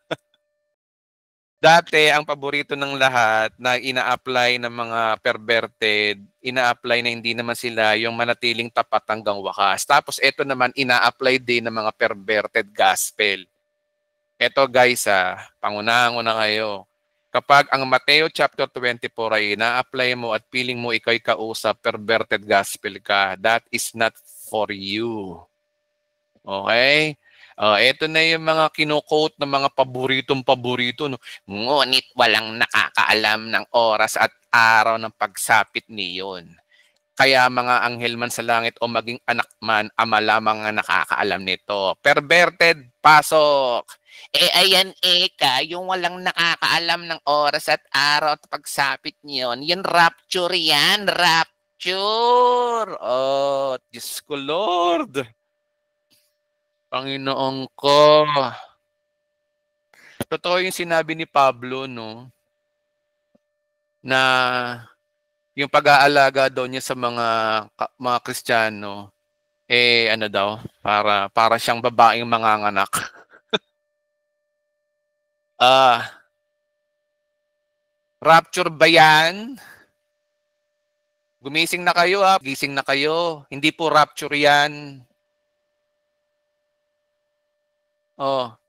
Dati, ang paborito ng lahat na ina-apply ng mga perverted, ina-apply na hindi naman sila yung manatiling tapat hanggang wakas. Tapos ito naman, ina-apply din ng mga perverted gospel. Ito guys, pangunahan ko na kayo. Kapag ang Mateo chapter 24 ay ina-apply mo at feeling mo ikaw'y kausap, perverted gospel ka, that is not for you. Okay? Ito na yung mga kino-quote ng mga paboritong-paborito. No? Ngunit walang nakakaalam ng oras at araw ng pagsapit niyon. Kaya mga anghel man sa langit o maging anak man, ama lamang ang nakakaalam nito. Perverted, pasok! Ayan yung walang nakakaalam ng oras at araw at pagsapit niyon. Yan rapture yan, rapture! Oh, Diyos ko, Lord! Panginoon ko! Totoo yung sinabi ni Pablo, no? Na yung pag-aalaga daw niya sa mga Kristiyano, ano daw, para siyang babaeng manganganak. Rapture ba yan? Gumising na kayo gising na kayo. Hindi po rapture yan.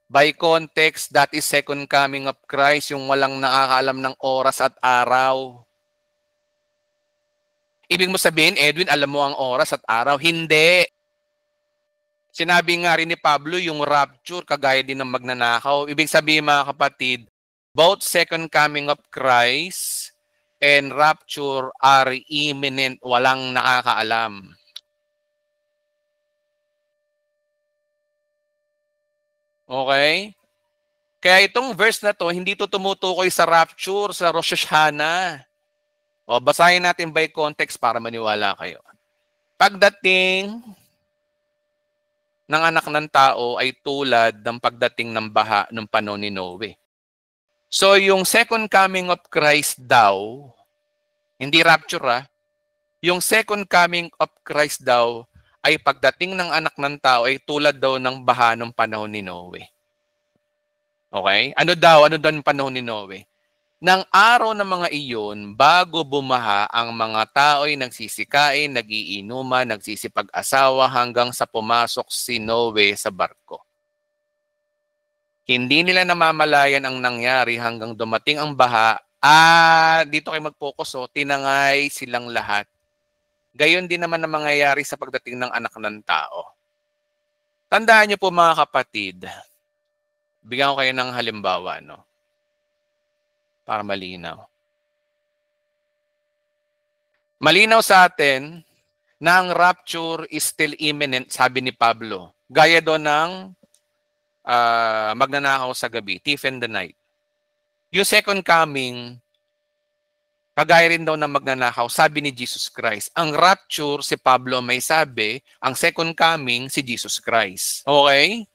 By context, that is second coming of Christ, yung walang nakakaalam ng oras at araw. Ibig mo sabihin, Edwin, alam mo ang oras at araw? Hindi. Sinabi nga rin ni Pablo, yung rapture, kagaya din ng magnanakaw. Ibig sabihin mga kapatid, both second coming of Christ and rapture are imminent, walang nakakaalam. Okay? Kaya itong verse na to, hindi to tumutukoy sa rapture, sa Rosh Hashanah. Basahin natin by context para maniwala kayo. Pagdating ng anak ng tao ay tulad ng pagdating ng baha ng panahon ni Noe. So yung second coming of Christ daw, hindi rapture yung second coming of Christ daw ay pagdating ng anak ng tao ay tulad daw ng baha ng panahon ni Noe. Okay? Ano daw ang panahon ni Noe? Nang araw ng mga iyon, bago bumaha, ang mga tao'y nagsisikain, nagiinuman, nagsisipag-asawa hanggang sa pumasok si Noe sa barko. Hindi nila namamalayan ang nangyari hanggang dumating ang baha. Dito kayo mag-focus, tinangay silang lahat. Gayon din naman ang mangyayari sa pagdating ng anak ng tao. Tandaan niyo po mga kapatid, bigyan ko kayo ng halimbawa, no? Para malinaw. Malinaw sa atin na ang rapture is still imminent, sabi ni Pablo. Gaya doon ng magnanakaw sa gabi, thief in the night. Yung second coming, kagaya rin daw ng magnanakaw, sabi ni Jesus Christ. Ang rapture, si Pablo may sabi, ang second coming, si Jesus Christ. Okay?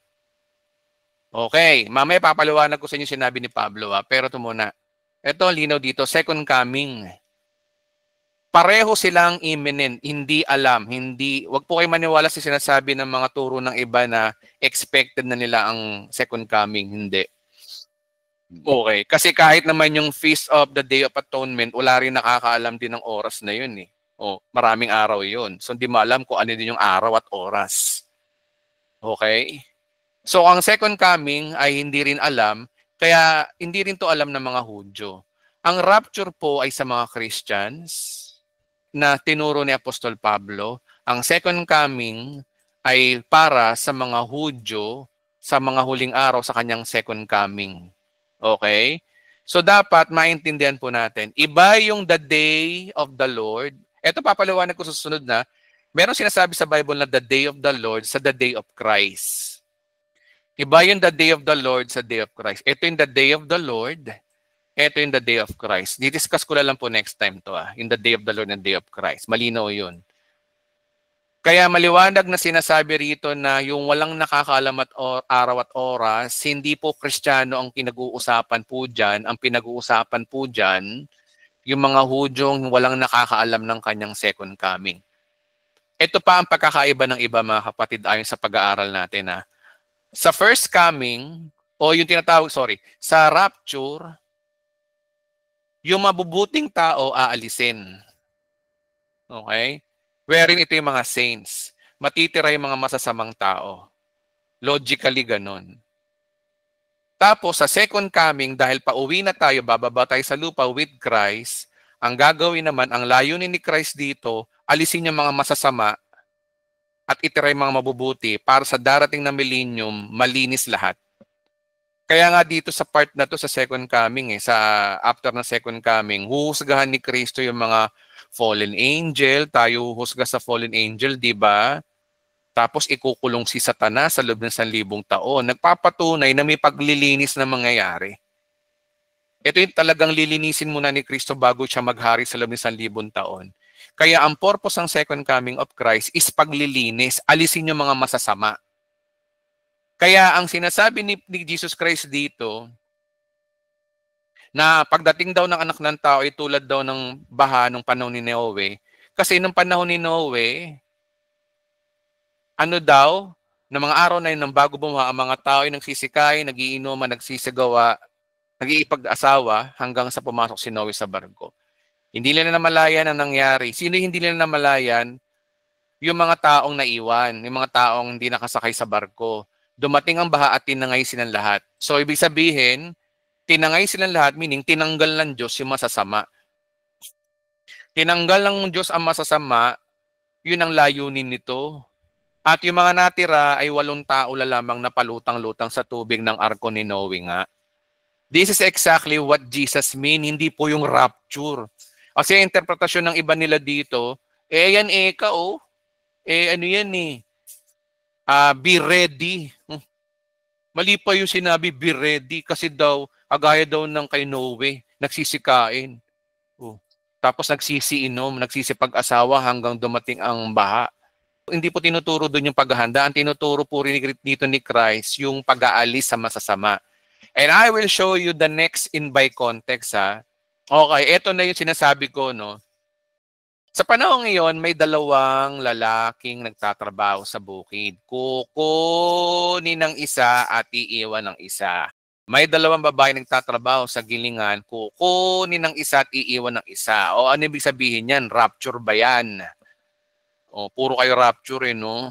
Okay. Mamaya papaliwanag ko sa inyo sinabi ni Pablo. Pero ito muna. Ito, linaw dito, second coming. Pareho silang imminent, hindi alam, wag po kayo maniwala sa sinasabi ng mga turo ng iba na expected na nila ang second coming, hindi. Okay, kasi kahit naman yung Feast of the Day of Atonement, wala rin nakakaalam din ng oras na yun eh. Maraming araw yun. So hindi mo alam kung ano din yung araw at oras. Okay? So ang second coming ay hindi rin alam, kaya hindi rin to alam ng mga Hudyo. Ang rapture po ay sa mga Christians, na tinuro ni Apostol Pablo. Ang second coming ay para sa mga Hudyo sa mga huling araw sa kanyang second coming. Okay? So dapat maintindihan po natin, iba yung the day of the Lord. Ito papaliwanag ko sa susunod na, meron sinasabi sa Bible na the day of the Lord sa the day of Christ. Iba yung the day of the Lord sa day of Christ. Ito yung the day of the Lord. Ito yung the day of Christ. Didiscuss ko lang po next time to. In the day of the Lord and day of Christ. Malinaw yun. Kaya maliwanag na sinasabi rito na yung walang nakakaalam at araw at oras, hindi po Kristiyano ang pinag-uusapan po dyan. Ang pinag-uusapan po dyan, yung mga Hudyong walang nakakaalam ng kanyang second coming. Ito pa ang pagkakaiba ng iba mga kapatid ayon sa pag-aaral natin. Sa first coming, yung tinatawag, sa rapture, yung mabubuting tao aalisin. Okay? Wherein ito yung mga saints. Matitira yung mga masasamang tao. Logically, ganun. Tapos, sa second coming, dahil pauwi na tayo, bababa tayo sa lupa with Christ, ang gagawin naman, ang layunin ni Christ dito, alisin yung mga masasama at itira yung mga mabubuti para sa darating na millennium, malinis lahat. Kaya nga dito sa part na to sa second coming, sa after ng second coming, huhusgahan ni Kristo yung mga fallen angel, tayo huhusga sa fallen angel, di ba? Tapos ikukulong si Satanas sa loob ng 1,000 taon. Nagpapatunay na may paglilinis na mangyayari. Ito yung talagang lilinisin muna ni Kristo bago siya maghari sa loob ng 1,000 taon. Kaya ang purpose ng second coming of Christ is paglilinis, alisin yung mga masasama. Kaya ang sinasabi ni Jesus Christ dito, na pagdating daw ng anak ng tao ay tulad daw ng baha nung panahon ni Noe. Kasi nung panahon ni Noe, na mga araw na yun, ng bago bumaha, ang mga tao ay nagsisikain, nagiinuman, nagsisigawa, nag-iipag-asawa hanggang sa pumasok si Noe sa barko. Hindi nila namalayan ang nangyari. Sino hindi nila namalayan? Yung mga taong naiwan, yung mga taong hindi nakasakay sa barko. Dumating ang baha at tinangay silang lahat. So, ibig sabihin, tinangay silang lahat, meaning tinanggal ng Diyos yung masasama. Tinanggal ng Diyos ang masasama, yun ang layunin nito. At yung mga natira ay 8 tao lamang na palutang-lutang sa tubig ng arko ni Noe nga. This is exactly what Jesus mean, hindi po yung rapture. Kasi ang interpretasyon ng iba nila dito, yan ano yan be ready. Mali pa yung sinabi, be ready. Kasi daw, agaya daw ng kay Noe, nagsisikain. Tapos nagsisiinom, nagsisipag-asawa hanggang dumating ang baha. Hindi po tinuturo doon yung paghahanda. Ang tinuturo po rin dito ni Christ, yung pag-aalis sa masasama. And I will show you the next in by context. Okay, ito na yung sinasabi ko, no? Sa panahon ngayon, may 2 lalaking nagtatrabaho sa bukid. Kukunin ng isa at iiwan ng isa. May dalawang babae nagtatrabaho sa gilingan, kukunin ng isa at iiwan ng isa. O ano ibig sabihin yan? Rapture ba yan? O puro kayo rapture no?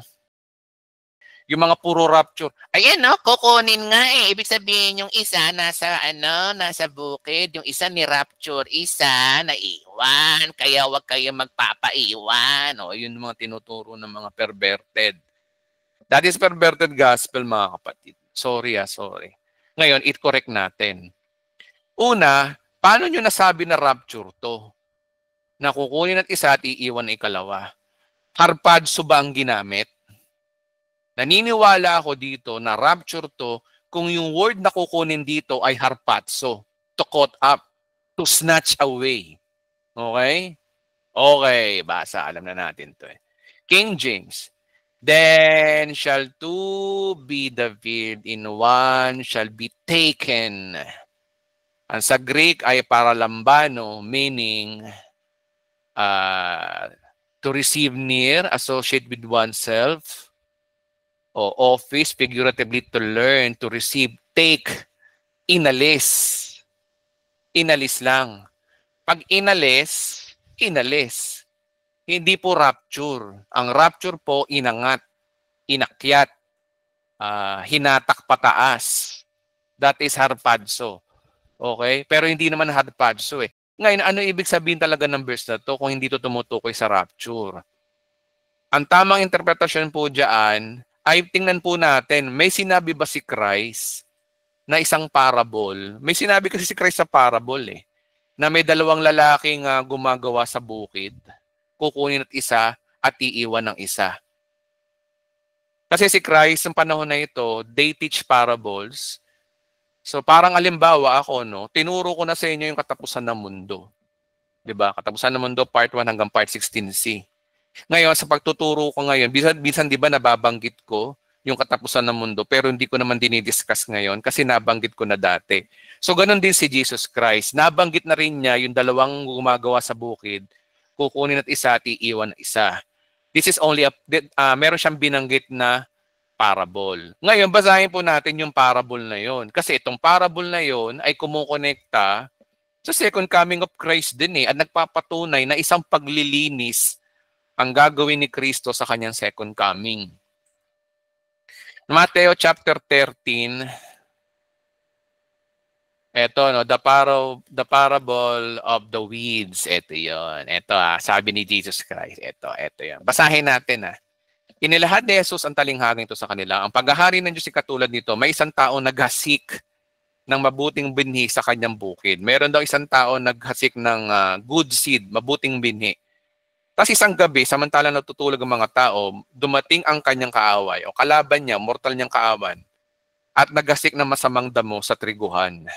Yung mga puro rapture. Ayan, no? Kukunin nga eh. Ibig sabihin yung isa nasa bukid. Yung isa ni Rapture, isa naiwan. Kaya wag kayo magpapaiwan. O yun mga tinuturo ng mga perverted. That is perverted gospel mga kapatid. Sorry. Ngayon, i-correct natin. Una, paano nyo nasabi na rapture to? Na kukunin at isa at iiwan ng ikalawa. Harpadso ba ang ginamit? Naniniwala ako dito na rapture to kung yung word na kukunin dito ay harpatso, to caught up, to snatch away. Okay? Okay, basa. Alam na natin to. King James. Then shall two be divided in one shall be taken. Ang sa Greek ay paralambano, meaning to receive near, associate with oneself, o office, figuratively to learn, to receive, take, inalis. Inalis lang. Pag inalis, hindi po rapture. Ang rapture po, inangat, inakyat, hinatak pataas. That is harpadso. Okay? Pero hindi naman harpadso eh. Ngayon, ano ibig sabihin talaga ng verse na to kung hindi to tumutukoy sa rapture? Ang tamang interpretasyon po dyan ay tingnan po natin, may sinabi ba si Christ na isang parable? May sinabi kasi si Christ sa parable na may dalawang lalaking gumagawa sa bukid, kukunin at isa at iiwan ng isa. Kasi si Christ, sa panahon na ito, they teach parables. So parang alimbawa ako, tinuro ko na sa inyo yung katapusan ng mundo. 'Di ba? Katapusan ng mundo, part 1 hanggang part 16c. Ngayon, sa pagtuturo ko ngayon, minsan di ba nababanggit ko yung katapusan ng mundo, pero hindi ko naman dinidiscuss ngayon kasi nabanggit ko na dati. So, ganun din si Jesus Christ. Nabanggit na rin niya yung dalawang gumagawa sa bukid, kukunin at isa at iiwan na isa. This is only meron siyang binanggit na parable. Ngayon, basahin po natin yung parable na yon. Kasi itong parable na yon ay kumukonekta sa second coming of Christ din at nagpapatunay na isang paglilinis ang gagawin ni Kristo sa kanyang second coming. Mateo chapter 13. Ito, the parable of the weeds. Ito yon. Ito sabi ni Jesus Christ. Ito yon. Basahin natin Inilahad ni Jesus ang talinhagang ito sa kanila. Ang paghahari ng Diyos ay katulad nito. May isang tao naghasik ng mabuting binhi sa kanyang bukid. Meron daw isang tao naghasik ng good seed, mabuting binhi. Tapos isang gabi, samantalang natutulog ang mga tao, dumating ang kanyang kaaway o kalaban niya, mortal niyang kaawan, at naghasik ng masamang damo sa triguhan.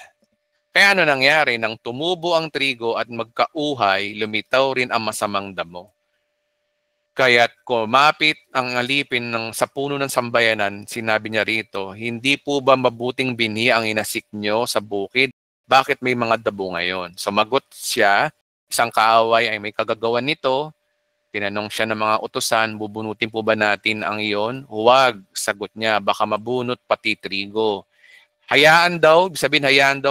Kaya ano nangyari? Nang tumubo ang trigo at magkauhay, lumitaw rin ang masamang damo. Kaya't kumapit ang alipin sa puno ng sambayanan, sinabi niya rito, hindi po ba mabuting binhi ang inasik nyo sa bukid? Bakit may mga dabo ngayon? Sumagot siya, isang kaaway ay may kagagawan nito. Tinanong siya ng mga utusan, bubunutin po ba natin ang iyon? Huwag, sagot niya, baka mabunot pati trigo. Hayaan daw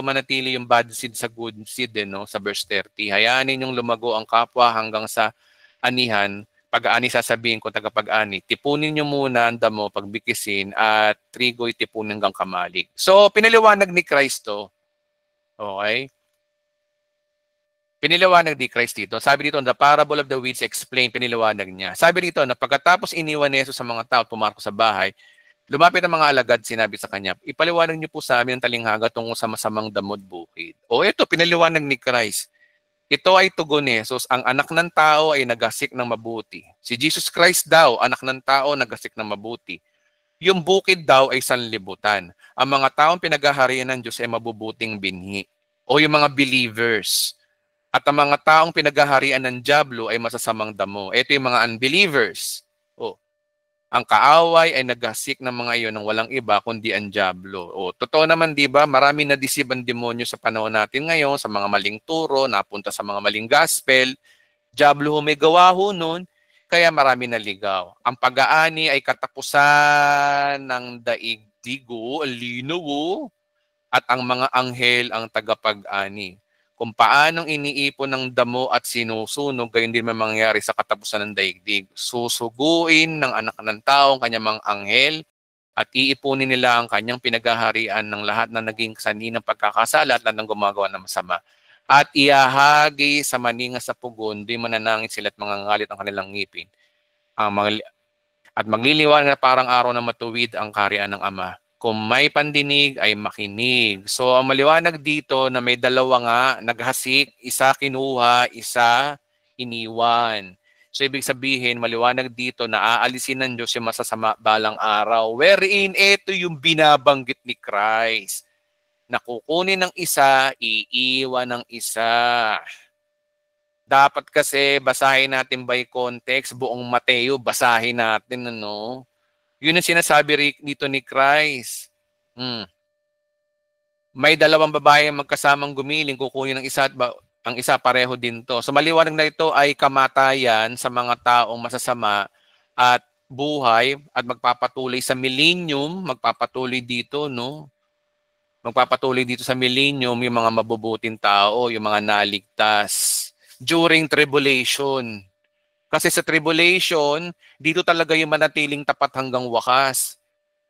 manatili yung bad seed sa good seed sa verse 30. Hayaan ninyong lumago ang kapwa hanggang sa anihan. Pag-aani sasabihin ko tagapag-ani, tipunin niyo muna ang damo, pagbikisin, at trigo itipunin hanggang kamalig. So, pinaliwanag ni Kristo. Okay? Piniliwanag ni Christ dito. Sabi dito, the parable of the weeds explained, piniliwanag niya. Sabi dito, na pagkatapos iniwan ni Jesus sa mga tao at pumarko sa bahay, lumapit ang mga alagad, sinabi sa kanya, ipaliwanag niyo po sa amin ang talinghaga tungkol sa masamang damod bukid. O ito, piniliwanag ni Christ. Ito ay tugon ni Jesus, ang anak ng tao ay naghasik ng mabuti. Si Jesus Christ daw, anak ng tao, naghasik ng mabuti. Yung bukid daw ay sanlibutan. Ang mga taong pinaghaharian ng Diyos ay mabubuting binhi. O yung mga believers. At ang mga taong pinaghaharian ng dyablo ay masasamang damo. Ito yung mga unbelievers. Ang kaaway ay naghasik ng mga iyon ng walang iba kundi ang dyablo. Totoo naman, di ba? Marami na deceive ang demonyo sa panahon natin ngayon, sa mga maling turo, napunta sa mga maling gospel. Dyablo may gawa nun, kaya marami naligaw. Ang pag-aani ay katapusan ng daigdigo, linaw. at ang mga anghel ang tagapag-ani. Kung paanong iniipon ng damo at sinusunog, gayon din may mangyayari sa katapusan ng daigdig. Susuguin ng anak ng tao ang kanyang mga anghel at iipunin nila ang kanyang pinaghaharian ng lahat na naging sanhi ng pagkakasala at lahat ng gumagawa ng masama. At iahagi sa maninga sa pugon, di mananangit sila at mangangalit ang kanilang ngipin. At magliliwanag na parang araw na matuwid ang kaharian ng Ama. Kung may pandinig ay makinig. So ang maliwanag dito na may dalawa nga, naghasik, isa kinuha, isa iniwan. So ibig sabihin, maliwanag dito na aalisin ng Diyos yung masasama balang araw. Wherein ito yung binabanggit ni Christ. Na kukunin ng isa, iiwan ng isa. Dapat kasi basahin natin by context, buong Mateo, basahin natin, ano? Yun ang sinasabi dito ni Christ. May dalawang babae magkasamang gumiling, kukunin ng isa at ang isa pareho din to. So maliwanag na ito ay kamatayan sa mga taong masasama at buhay at magpapatuloy sa millennium, magpapatuloy dito, no? Magpapatuloy dito sa millennium yung mga mabubuting tao, yung mga naligtas during tribulation. Kasi sa tribulation, dito talaga yung manatiling tapat hanggang wakas.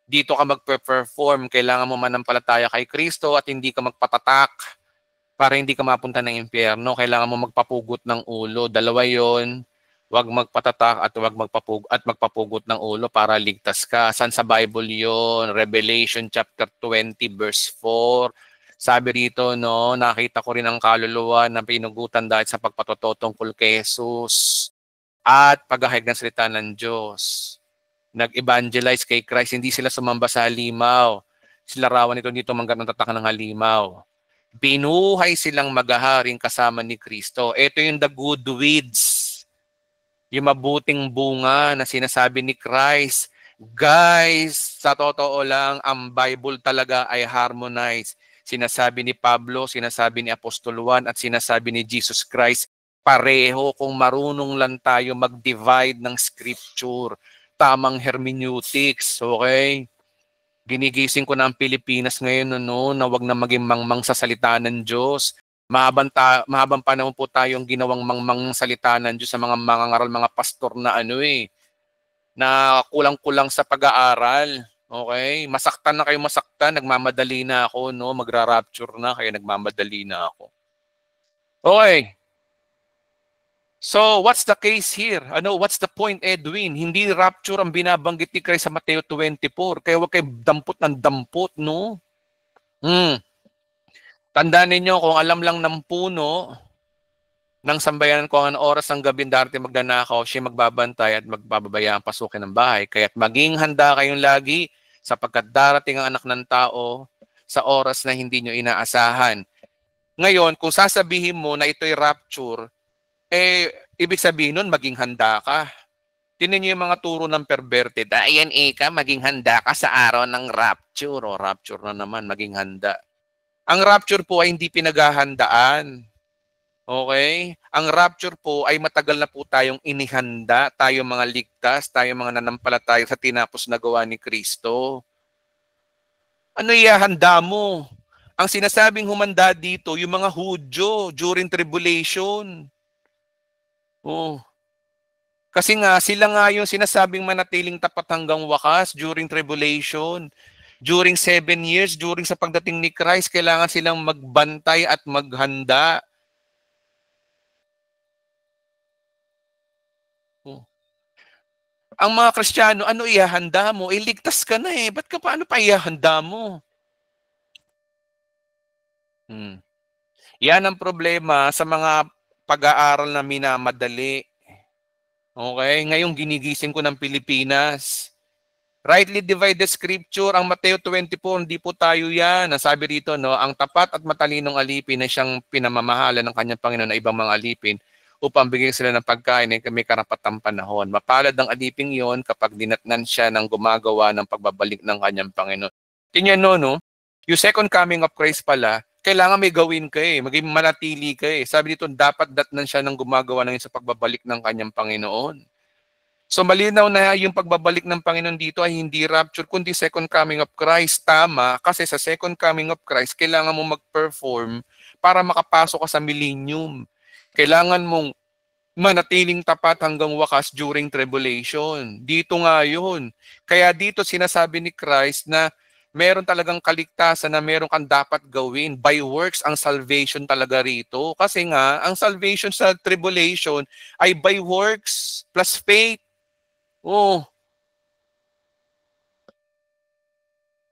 Dito ka magpe-perform, kailangan mo manampalataya kay Kristo at hindi ka magpatatak para hindi ka mapunta ng impyerno. Kailangan mo magpapugot ng ulo. Dalawa yon, wag magpatatak at magpapugot ng ulo para ligtas ka. Saan sa Bible yon? Revelation chapter 20 verse 4. Sabi rito, no, nakita ko rin ang kaluluwa na pinugutan dahil sa pagpatotoo tungkol kay Jesus at paghahayag ng salita ng Diyos. Nag-evangelize kay Christ, hindi sila sumamba sa halimaw. Sila rawan ito dito manggat ng tatak ng halimaw. Binuhay silang maghaharing kasama ni Kristo. Ito yung the good weeds. Yung mabuting bunga na sinasabi ni Christ. Guys, sa totoo lang, ang Bible talaga ay harmonized. Sinasabi ni Pablo, sinasabi ni Apostol Juan, at sinasabi ni Jesus Christ, pareho kung marunong lang tayo mag-divide ng scripture. Tamang hermeneutics, okay? Ginigising ko na ang Pilipinas ngayon, no, na wag na maging mangmang sa salita ng Diyos. Mahabang panahon po tayong ginawang mangmang salita ng Diyos sa mga mangangaral, mga pastor na na kulang-kulang sa pag-aaral. Okay? Masaktan na kayo, masaktan. Nagmamadali na ako, no? Magra-rapture na, kaya nagmamadali na ako. Okay. So, what's the case here? What's the point, Edwin? Hindi rapture ang binabanggit ni Christ sa Mateo 24. Kaya huwag kayo dampot ng dampot, no? Tandaan ninyo, kung alam lang ng puno ng sambayanan ko ang oras ng gabi darating magnanakaw, siya magbabantay at magbababaya ang pasukin ng bahay. Kaya't maging handa kayong lagi sapagkat darating ang anak ng tao sa oras na hindi nyo inaasahan. Ngayon, kung sasabihin mo na ito'y rapture, ibig sabihin nun, maging handa ka. Tingnan nyo yung mga turo ng perverted. Ayan, Ika, maging handa ka sa araw ng rapture. O, rapture na naman, maging handa. Ang rapture po ay hindi pinaghahandaan. Okay? Ang rapture po ay matagal na po tayong inihanda, tayo mga ligtas, tayo mga nanampalataya sa tinapos na gawa ni Kristo. Ano ihahanda mo? Ang sinasabing humanda dito, yung mga Hudyo during tribulation. Kasi nga, sila nga yung sinasabing manatiling tapat hanggang wakas during tribulation. During 7 years, during sa pagdating ni Christ, kailangan silang magbantay at maghanda. Ang mga Kristiyano, ano ihahanda mo? Ligtas ka na eh. Ba't paano pa ihahanda mo? Yan ang problema sa mga pag-aaral na minamadali. Okay? Ngayong ginigising ko ng Pilipinas. Rightly divide the scripture. Ang Mateo 24, hindi po tayo yan. Nasabi rito, no, ang tapat at matalinong alipin na siyang pinamamahala ng kanyang Panginoon na ibang mga alipin upang bigyan sila ng pagkain na may karapatang panahon. Mapalad ang aliping yon kapag dinatnan siya ng gumagawa ng pagbabalik ng kanyang Panginoon. Tingnan no? Yung second coming of Christ pala, kailangan may gawin ka maging manatili ka Sabi dito, dapat datnan siya ng gumagawa ng sa pagbabalik ng kanyang Panginoon. So malinaw na yung pagbabalik ng Panginoon dito ay hindi rapture, kundi second coming of Christ. Tama, kasi sa second coming of Christ, kailangan mo mag-perform para makapasok ka sa millennium. Kailangan mong manatiling tapat hanggang wakas during tribulation. Dito nga yun. Kaya dito sinasabi ni Christ na meron talagang kaligtasan na meron kang dapat gawin. By works ang salvation talaga rito. Kasi nga, ang salvation sa tribulation ay by works plus faith. Oh.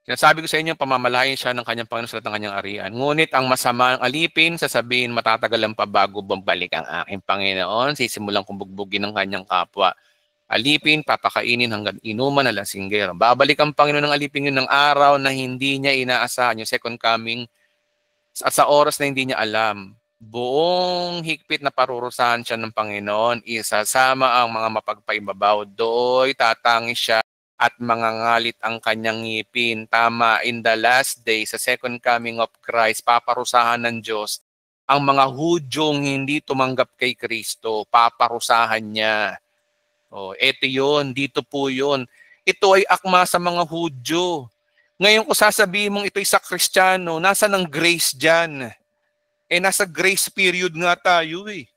Sinasabi ko sa inyo, pamamalayan siya ng kanyang Panginoon sa lahat ng kanyang arian. Ngunit ang masama ang alipin, sasabihin, matatagalan pa bago bumalik ang aking Panginoon. Sisimulan kong bugbugin ng kanyang kapwa. Alipin, papakainin hanggang inuman na lasinggero. Babalik ang Panginoon ng alipin yun ng araw na hindi niya inaasahan, yung second coming, at sa oras na hindi niya alam. Buong higpit na parurusahan siya ng Panginoon, isasama ang mga mapagpaibabaw. Dooy tatangis siya at mangangalit ang kanyang ngipin. Tama, in the last day, sa second coming of Christ, paparusahan ng Diyos ang mga Hudyong hindi tumanggap kay Kristo. Paparusahan niya. Oh, eto yun, dito po yun. Ito ay akma sa mga Hudyo. Ngayon ko sasabihin mong ito'y sa Kristiyano, nasa ng grace dyan. Nasa grace period nga tayo eh.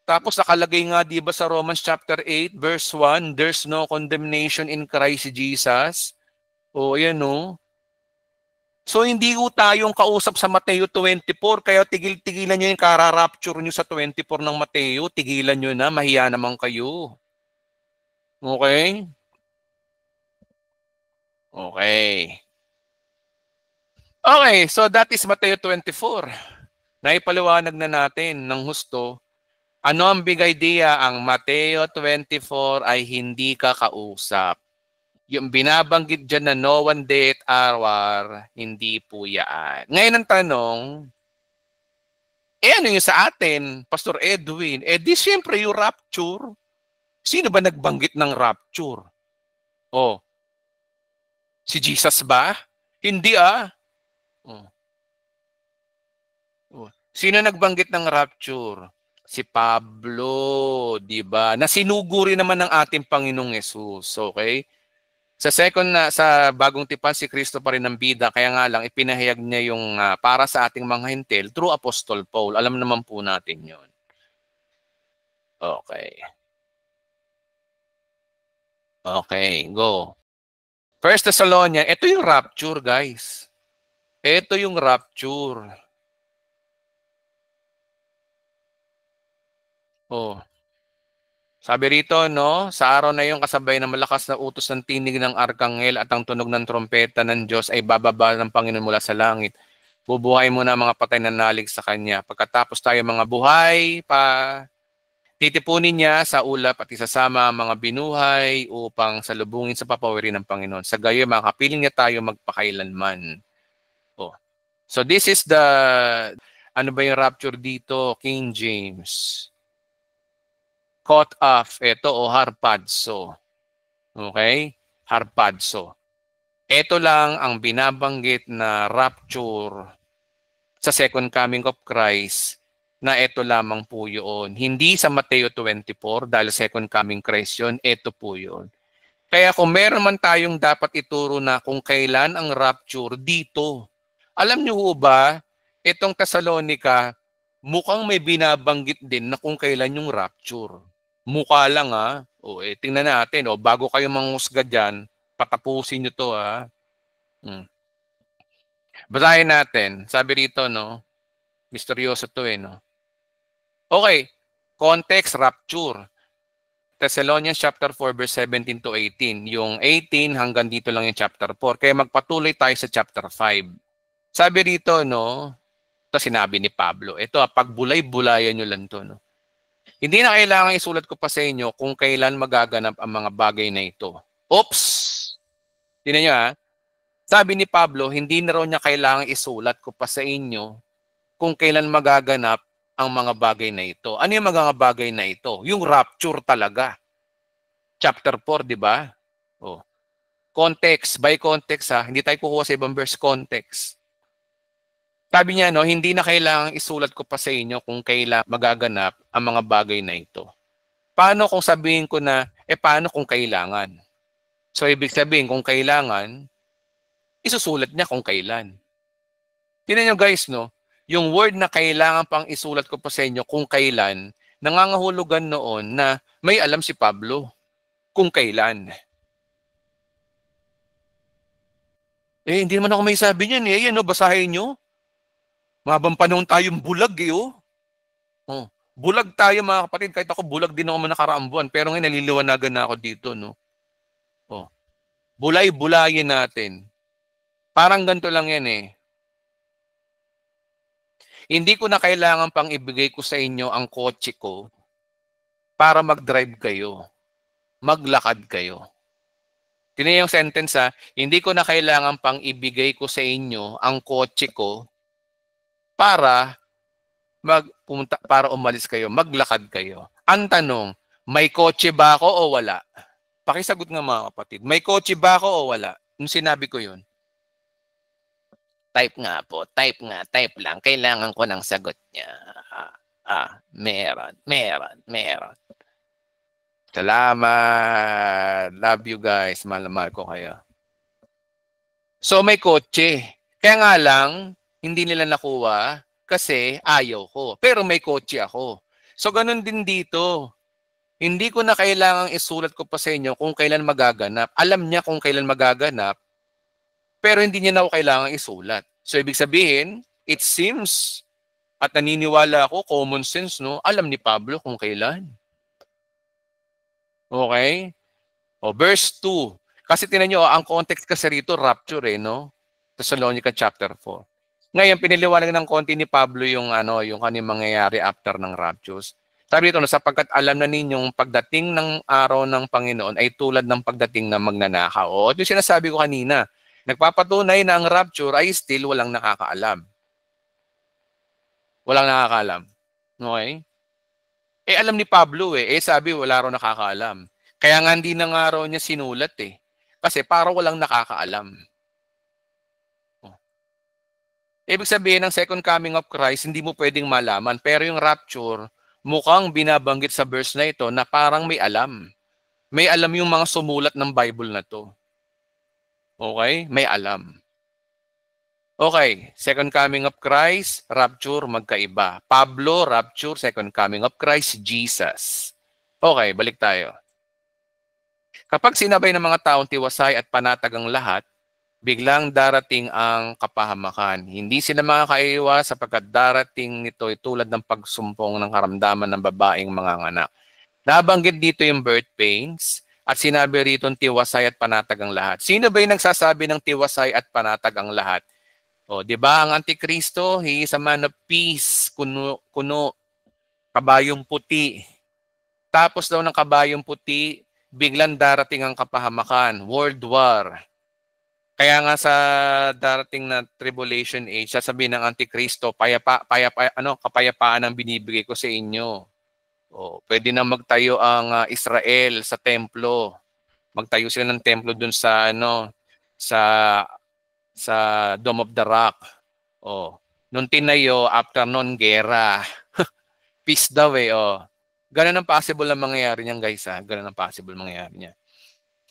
Tapos nakalagay nga diba sa Romans chapter 8 verse 1, there's no condemnation in Christ Jesus. O yan o. So hindi ko tayong kausap sa Mateo 24, kaya tigil-tigilan nyo yung kararapture nyo sa 24 ng Mateo. Tigilan nyo na, mahiya naman kayo. Okay? Okay. Okay, so that is Mateo 24. Naipaliwanag na natin ng husto. Ano ang big idea? Ang Mateo 24 ay hindi ka kausap. Yung binabanggit dyan na no one day at hour, hindi po yan. Ngayon ang tanong, ano yung sa atin, Pastor Edwin? Di siyempre yung rapture. Sino ba nagbanggit ng rapture? Oh, si Jesus ba? Hindi ah. Sino nagbanggit ng rapture? Si Pablo, di ba? Na sinuguri naman ng ating Panginoong Yesus, okay? Sa bagong tipan, si Kristo pa rin ang bida, kaya nga lang ipinahayag niya yung para sa ating mga hintil through Apostle Paul. Alam naman po natin 'yon. Okay. Okay, go. 1 Thessalonians, ito yung rapture, guys. Ito yung rapture. Oh. Sabi rito, no, sa araw na iyon kasabay ng malakas na utos ng tinig ng arkanghel at ang tunog ng trompeta ng Diyos ay bababa ng Panginoon mula sa langit. Bubuhay muna ang mga patay na nalig sa Kanya. Pagkatapos tayo mga buhay pa, titipunin niya sa ulap at isasama ang mga binuhay upang salubungin sa papawirin ng Panginoon. Sa gayo, makapiling niya tayo magpakailanman. Oh. So this is the, ano ba yung rapture dito? King James. Caught off, ito o harpazo. Okay? Harpazo. Ito lang ang binabanggit na rapture sa second coming of Christ na ito lamang po yun. Hindi sa Mateo 24 dahil second coming Christ yun, ito po yun. Kaya kung meron man tayong dapat ituro na kung kailan ang rapture dito, alam niyo ho ba, itong Thessalonica, mukhang may binabanggit din na kung kailan yung rapture. Mukha lang ha. O, tingnan natin. O, bago kayo manghusga dyan, patapusin nyo to ha. Basahin natin. Sabi rito, no? Misteryoso to no? Okay. Context, rapture. Thessalonians chapter 4 verse 17 to 18. Yung 18 hanggang dito lang yung chapter 4. Kaya magpatuloy tayo sa chapter 5. Sabi rito, no? Ito sinabi ni Pablo. Ito, pagbulay-bulayan nyo lang to, no? Hindi na kailangan isulat ko pa sa inyo kung kailan magaganap ang mga bagay na ito. Oops! Tingnan nyo ha. Sabi ni Pablo, hindi na raw niya kailangan isulat ko pa sa inyo kung kailan magaganap ang mga bagay na ito. Ano yung mga bagay na ito? Yung rapture talaga. Chapter 4, di ba? Oh. Context, by context ha. Hindi tayo kukuha sa ibang verse, context. Sabi niya, no, hindi na kailangang isulat ko pa sa inyo kung kailan magaganap ang mga bagay na ito. Paano kung sabihin ko na, paano kung kailangan? So, ibig sabihin, kung kailangan, isusulat niya kung kailan. Tingnan nyo guys, no? Yung word na kailangan pang isulat ko pa sa inyo kung kailan, nangangahulugan noon na may alam si Pablo kung kailan. Hindi naman ako may sabi niyan. Ayan, no? Basahin nyo. Mabang panahon tayong bulag, oh. Bulag tayo mga kapatid. Kahit ako bulag din ako nakaraang buwan. Pero ngayon naliliwanagan na ako dito, no? Bulay-bulayin natin. Parang ganito lang yan eh. Hindi ko na kailangan pang ibigay ko sa inyo ang kotse ko para mag-drive kayo. Maglakad kayo. Tingnan yung sentence ha. Hindi ko na kailangan pang ibigay ko sa inyo ang kotse ko para para umalis kayo, maglakad kayo. Ang tanong, may kotse ba ako o wala? Pakisagot nga mga kapatid. May kotse ba ako o wala? Nung sinabi ko yun. Type nga po. Type nga. Type lang. Kailangan ko ng sagot niya. Meron. Salamat. Love you guys. Mahal ko kayo. So may kotse. Kaya nga lang, hindi nila nakuha kasi ayaw ko. Pero may kotse ako. So ganun din dito. Hindi ko na kailangang isulat ko pa sa inyo kung kailan magaganap. Alam niya kung kailan magaganap, pero hindi niya na ako kailangang isulat. So, ibig sabihin, it seems, at naniniwala ako, common sense, no? Alam ni Pablo kung kailan. Okay? Verse 2. Kasi tinan nyo, ang context kasi rito, rapture, no? Thessalonica chapter 4. Ngayon, piniliwanag ng konti ni Pablo yung kanyang mangyayari after ng raptures. Sabi dito, sapagkat alam na ninyong pagdating ng araw ng Panginoon ay tulad ng pagdating ng magnanakaw. Ito yung sinasabi ko kanina. Nagpapatunay na ang rapture ay still walang nakakaalam. Walang nakakaalam. Okay? Alam ni Pablo sabi wala raw nakakaalam. Kaya nga hindi na nga raw niya sinulat Kasi para walang nakakaalam. Ibig sabihin ng second coming of Christ, hindi mo pwedeng malaman. Pero yung rapture, mukhang binabanggit sa verse na ito na parang may alam. May alam yung mga sumulat ng Bible na to. Okay? May alam. Okay. Second coming of Christ, rapture, magkaiba. Pablo, rapture, second coming of Christ, Jesus. Okay, balik tayo. Kapag sinabay ng mga taong tiwasay at panatag ang lahat, biglang darating ang kapahamakan. Hindi sila makakaiwas sapagkat darating nito ay tulad ng pagsumpong ng karamdaman ng babaeng manganganak. Nabanggit dito yung birth pains at sinabi rito tiwasay at panatag ang lahat. Sino ba yung nagsasabi ng tiwasay at panatag ang lahat? Di ba ang Antikristo, he is a man of peace, kuno, kabayong puti. Tapos daw ng kabayong puti, biglang darating ang kapahamakan, world war. Kaya nga sa darating na tribulation age, sasabihin ng Antikristo, kapayapaan ang binibigay ko sa inyo. Pwede na magtayo ang Israel sa templo. Magtayo sila ng templo dun sa sa Dome of the Rock. Nung tinayo, after nun, gera. Peace daw Ganun ang possible na mangyayari niyan guys Ganun ang possible mangyayari niya.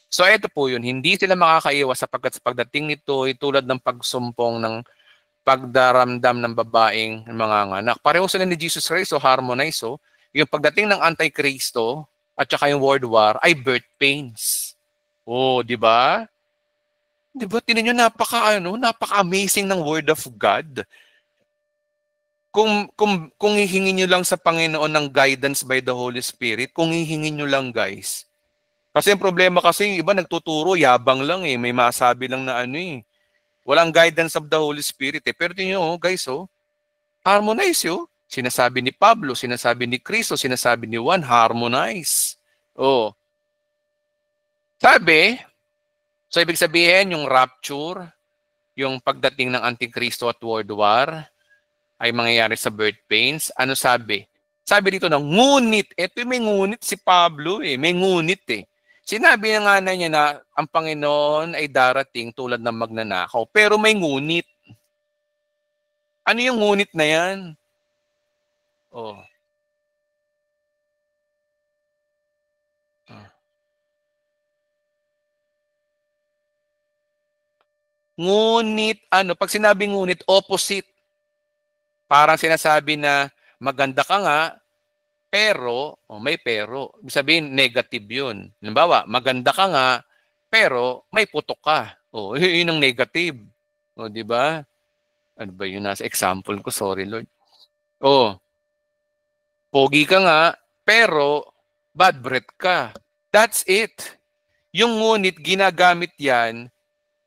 So ito po yun, hindi sila makakaiwas sapagkat sa pagdating nito ay tulad ng pagsumpong ng pagdaramdam ng babaeng manganganak. Pareho sila ni Jesus Christ, harmonize. Yung pagdating ng Antikristo at saka yung world war ay birth pains. Di ba? Di ba, tinan nyo, napaka-amazing ng word of God. Kung hihingin nyo lang sa Panginoon ng guidance by the Holy Spirit, kung hihingin nyo lang guys, kasi ang problema kasi yung iba nagtuturo, yabang lang may masabi lang na Walang guidance of the Holy Spirit Pero tingnan nyo guys harmonize Sinasabi ni Pablo, sinasabi ni Cristo, sinasabi ni Juan, harmonize. Sabi, so ibig sabihin yung rapture, yung pagdating ng Antikristo at World War, ay mangyayari sa birth pains. Ano sabi? Sabi dito na ngunit, may ngunit si Pablo may ngunit Sinabi na nga na niya na ang Panginoon ay darating tulad ng magnanakaw. Pero may ngunit. Ano yung ngunit na yan? Ngunit, pag sinabing ngunit, opposite. Parang sinasabi na maganda ka nga, pero, may pero. Ibig sabihin, negative yun. Halimbawa, maganda ka nga, pero may putok ka. Yun ang negative. Di ba? Ano ba yun? Nasa example ko, sorry Lord. Pogi ka nga, pero bad breath ka. That's it. Yung ngunit, ginagamit yan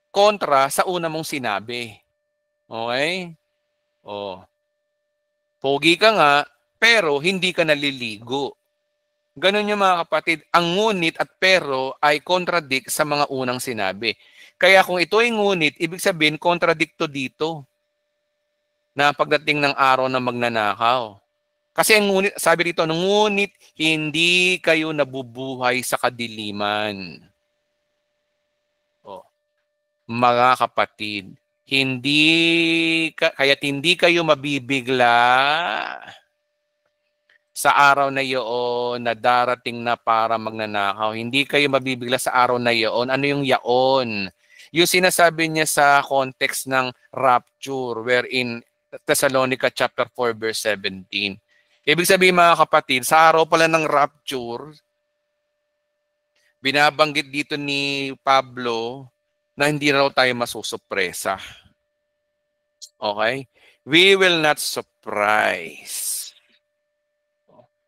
kontra sa una mong sinabi. Okay? Pogi ka nga, pero hindi ka naliligo. Ganun yung mga kapatid. Ang ngunit at pero ay contradict sa mga unang sinabi. Kaya kung ito ay ngunit, ibig sabihin, kontradikto dito na pagdating ng araw na magnanakaw. Kasi ang ngunit, sabi rito, ngunit hindi kayo nabubuhay sa kadiliman. Mga kapatid, kaya't hindi kayo mabibigla sa araw na iyon na darating na para magnanakaw. Hindi kayo mabibigla sa araw na iyon. Ano yung yaon? Yung sinasabi niya sa context ng rapture, wherein Thessalonica chapter 4 verse 17. Ibig sabihin mga kapatid, sa araw pala ng rapture, binabanggit dito ni Pablo na hindi raw tayo masusupresa. Okay? We will not surprise.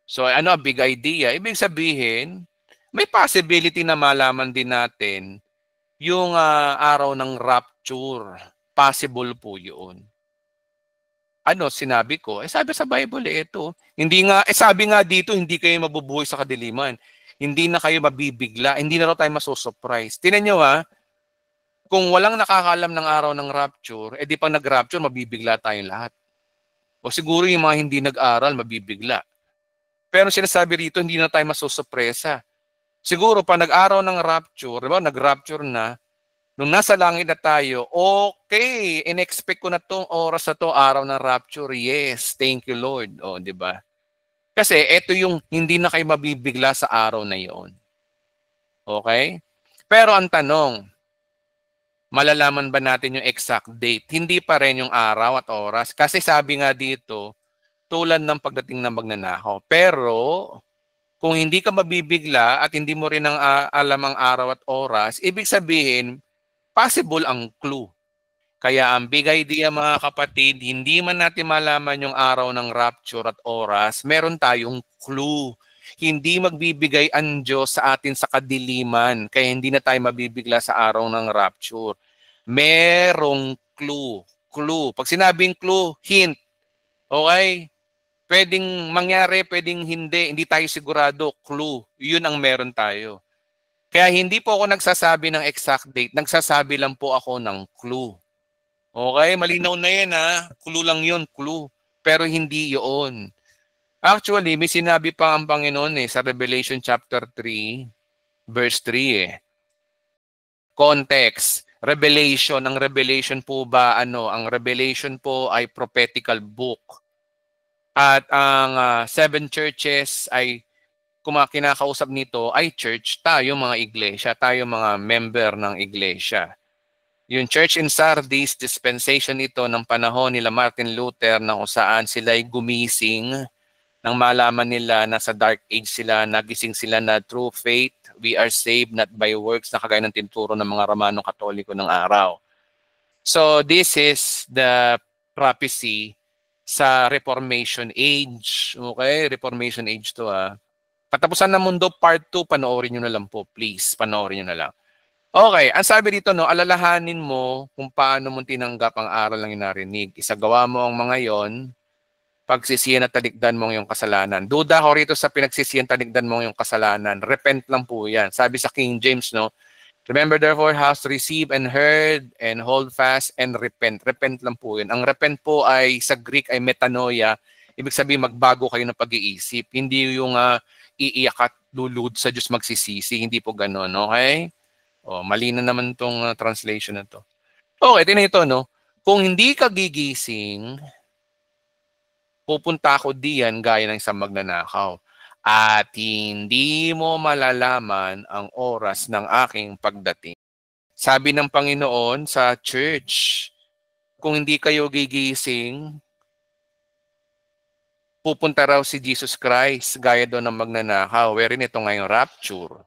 So, ano ang big idea? Ibig sabihin, may possibility na malaman din natin yung araw ng rapture. Possible po yun. Sinabi ko? Sabi sa Bible, ito. Sabi nga dito, hindi kayo mabubuhay sa kadiliman. Hindi na kayo mabibigla. Hindi na raw tayo masusurprise. Tingnan nyo kung walang nakakalam ng araw ng rapture, di pag nag-rapture, mabibigla tayong lahat. O siguro yung mga hindi nag-aral, mabibigla. Pero sinasabi rito, hindi na tayo masusurpresa. Siguro pa nag-araw ng rapture, diba, nag-rapture na, nung nasa langit na tayo, okay, in-expect ko na tong oras na to, araw ng rapture. Yes, thank you Lord. Di ba? Kasi ito yung hindi na kayo mabibigla sa araw na yon. Okay? Pero ang tanong, malalaman ba natin yung exact date? Hindi pa rin yung araw at oras. Kasi sabi nga dito, tulad ng pagdating ng magnanakaw. Pero, kung hindi ka mabibigla at hindi mo rin alam ang araw at oras, ibig sabihin, possible ang clue. Kaya ang big idea mga kapatid, hindi man natin malaman yung araw ng rapture at oras, meron tayong clue. Hindi magbibigay ang Diyos sa atin sa kadiliman, kaya hindi na tayo mabibigla sa araw ng rapture. Merong clue. Clue. Pag sinabing clue, hint. Okay? Pwedeng mangyari, pwedeng hindi. Hindi tayo sigurado. Clue. Yun ang meron tayo. Kaya hindi po ako nagsasabi ng exact date. Nagsasabi lang po ako ng clue. Okay? Malinaw na yan Clue lang yun. Clue. Pero hindi yun. Actually, may sinabi pa ang Panginoon sa Revelation chapter 3, verse 3 Context. Revelation. Ang revelation po ba Ang revelation po ay prophetical book. At ang 7 churches ay kinakausap nito ay church. Tayo mga iglesia. Tayo mga member ng iglesia. Yung church in Sardis, dispensation ito ng panahon nila Martin Luther na kung saan sila ay gumising nang malaman nila na sa dark age sila, nagising sila na through faith, we are saved not by works, na kagaya ng tinuturo ng mga Romano Katoliko ng araw. So this is the prophecy sa Reformation Age. Okay? Reformation Age to Katapusan ng Mundo Part 2, panoorin nyo na lang po. Please, panoorin nyo na lang. Okay, ang sabi dito, alalahanin mo kung paano mo tinanggap ang aral ng inarinig. Isagawa mo ang mga yon, pagsisiyan at talikdan mo yung kasalanan. Duda ko rito sa pinagsisiyan, talikdan mo yung kasalanan. Repent lang po yan. Sabi sa King James, remember therefore how to receive and heard and hold fast and repent. Repent lang po yun. Ang repent po ay sa Greek ay metanoia. Ibig sabihin magbago kayo ng pag-iisip. Hindi yung iiyak at lulud sa Diyos magsisisi. Hindi po ganun. Okay? Mali na naman tong translation na to. Okay, tingnan ito, Kung hindi ka gigising, pupunta ako diyan gaya ng isang magnanakaw. At hindi mo malalaman ang oras ng aking pagdating. Sabi ng Panginoon sa church, kung hindi kayo gigising, pupunta raw si Jesus Christ gaya doon ng magnanakaw. Wherein ito ngayong rapture.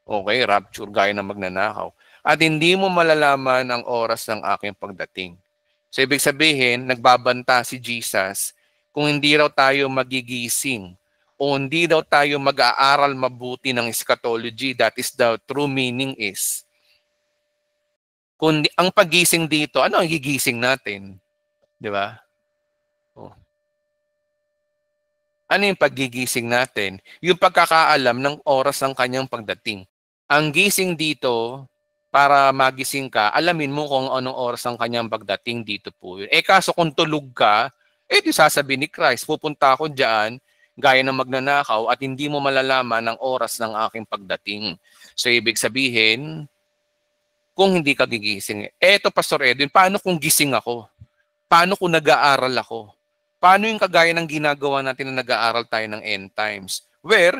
Okay, rapture gaya ng magnanakaw. At hindi mo malalaman ang oras ng aking pagdating. So ibig sabihin, nagbabanta si Jesus kung hindi raw tayo magigising o hindi daw tayo mag-aaral mabuti ng eschatology. That is the true meaning is. Kung ang pagising dito, ano ang gigising natin? Di ba? Oh. Ano yung pagigising natin? Yung pagkakaalam ng oras ng kanyang pagdating. Ang gising dito, para magising ka, alamin mo kung anong oras ng kanyang pagdating dito po. Kaso kung tulog ka, di sasabihin ni Christ, pupunta ako dyan, gaya ng magnanakaw, at hindi mo malalaman ang oras ng aking pagdating. So, ibig sabihin, kung hindi ka gigising. Eto, Pastor Edwin, paano kung gising ako? Paano kung nag-aaral ako? Paano yung kagaya ng ginagawa natin na nag-aaral tayo ng end times? Where,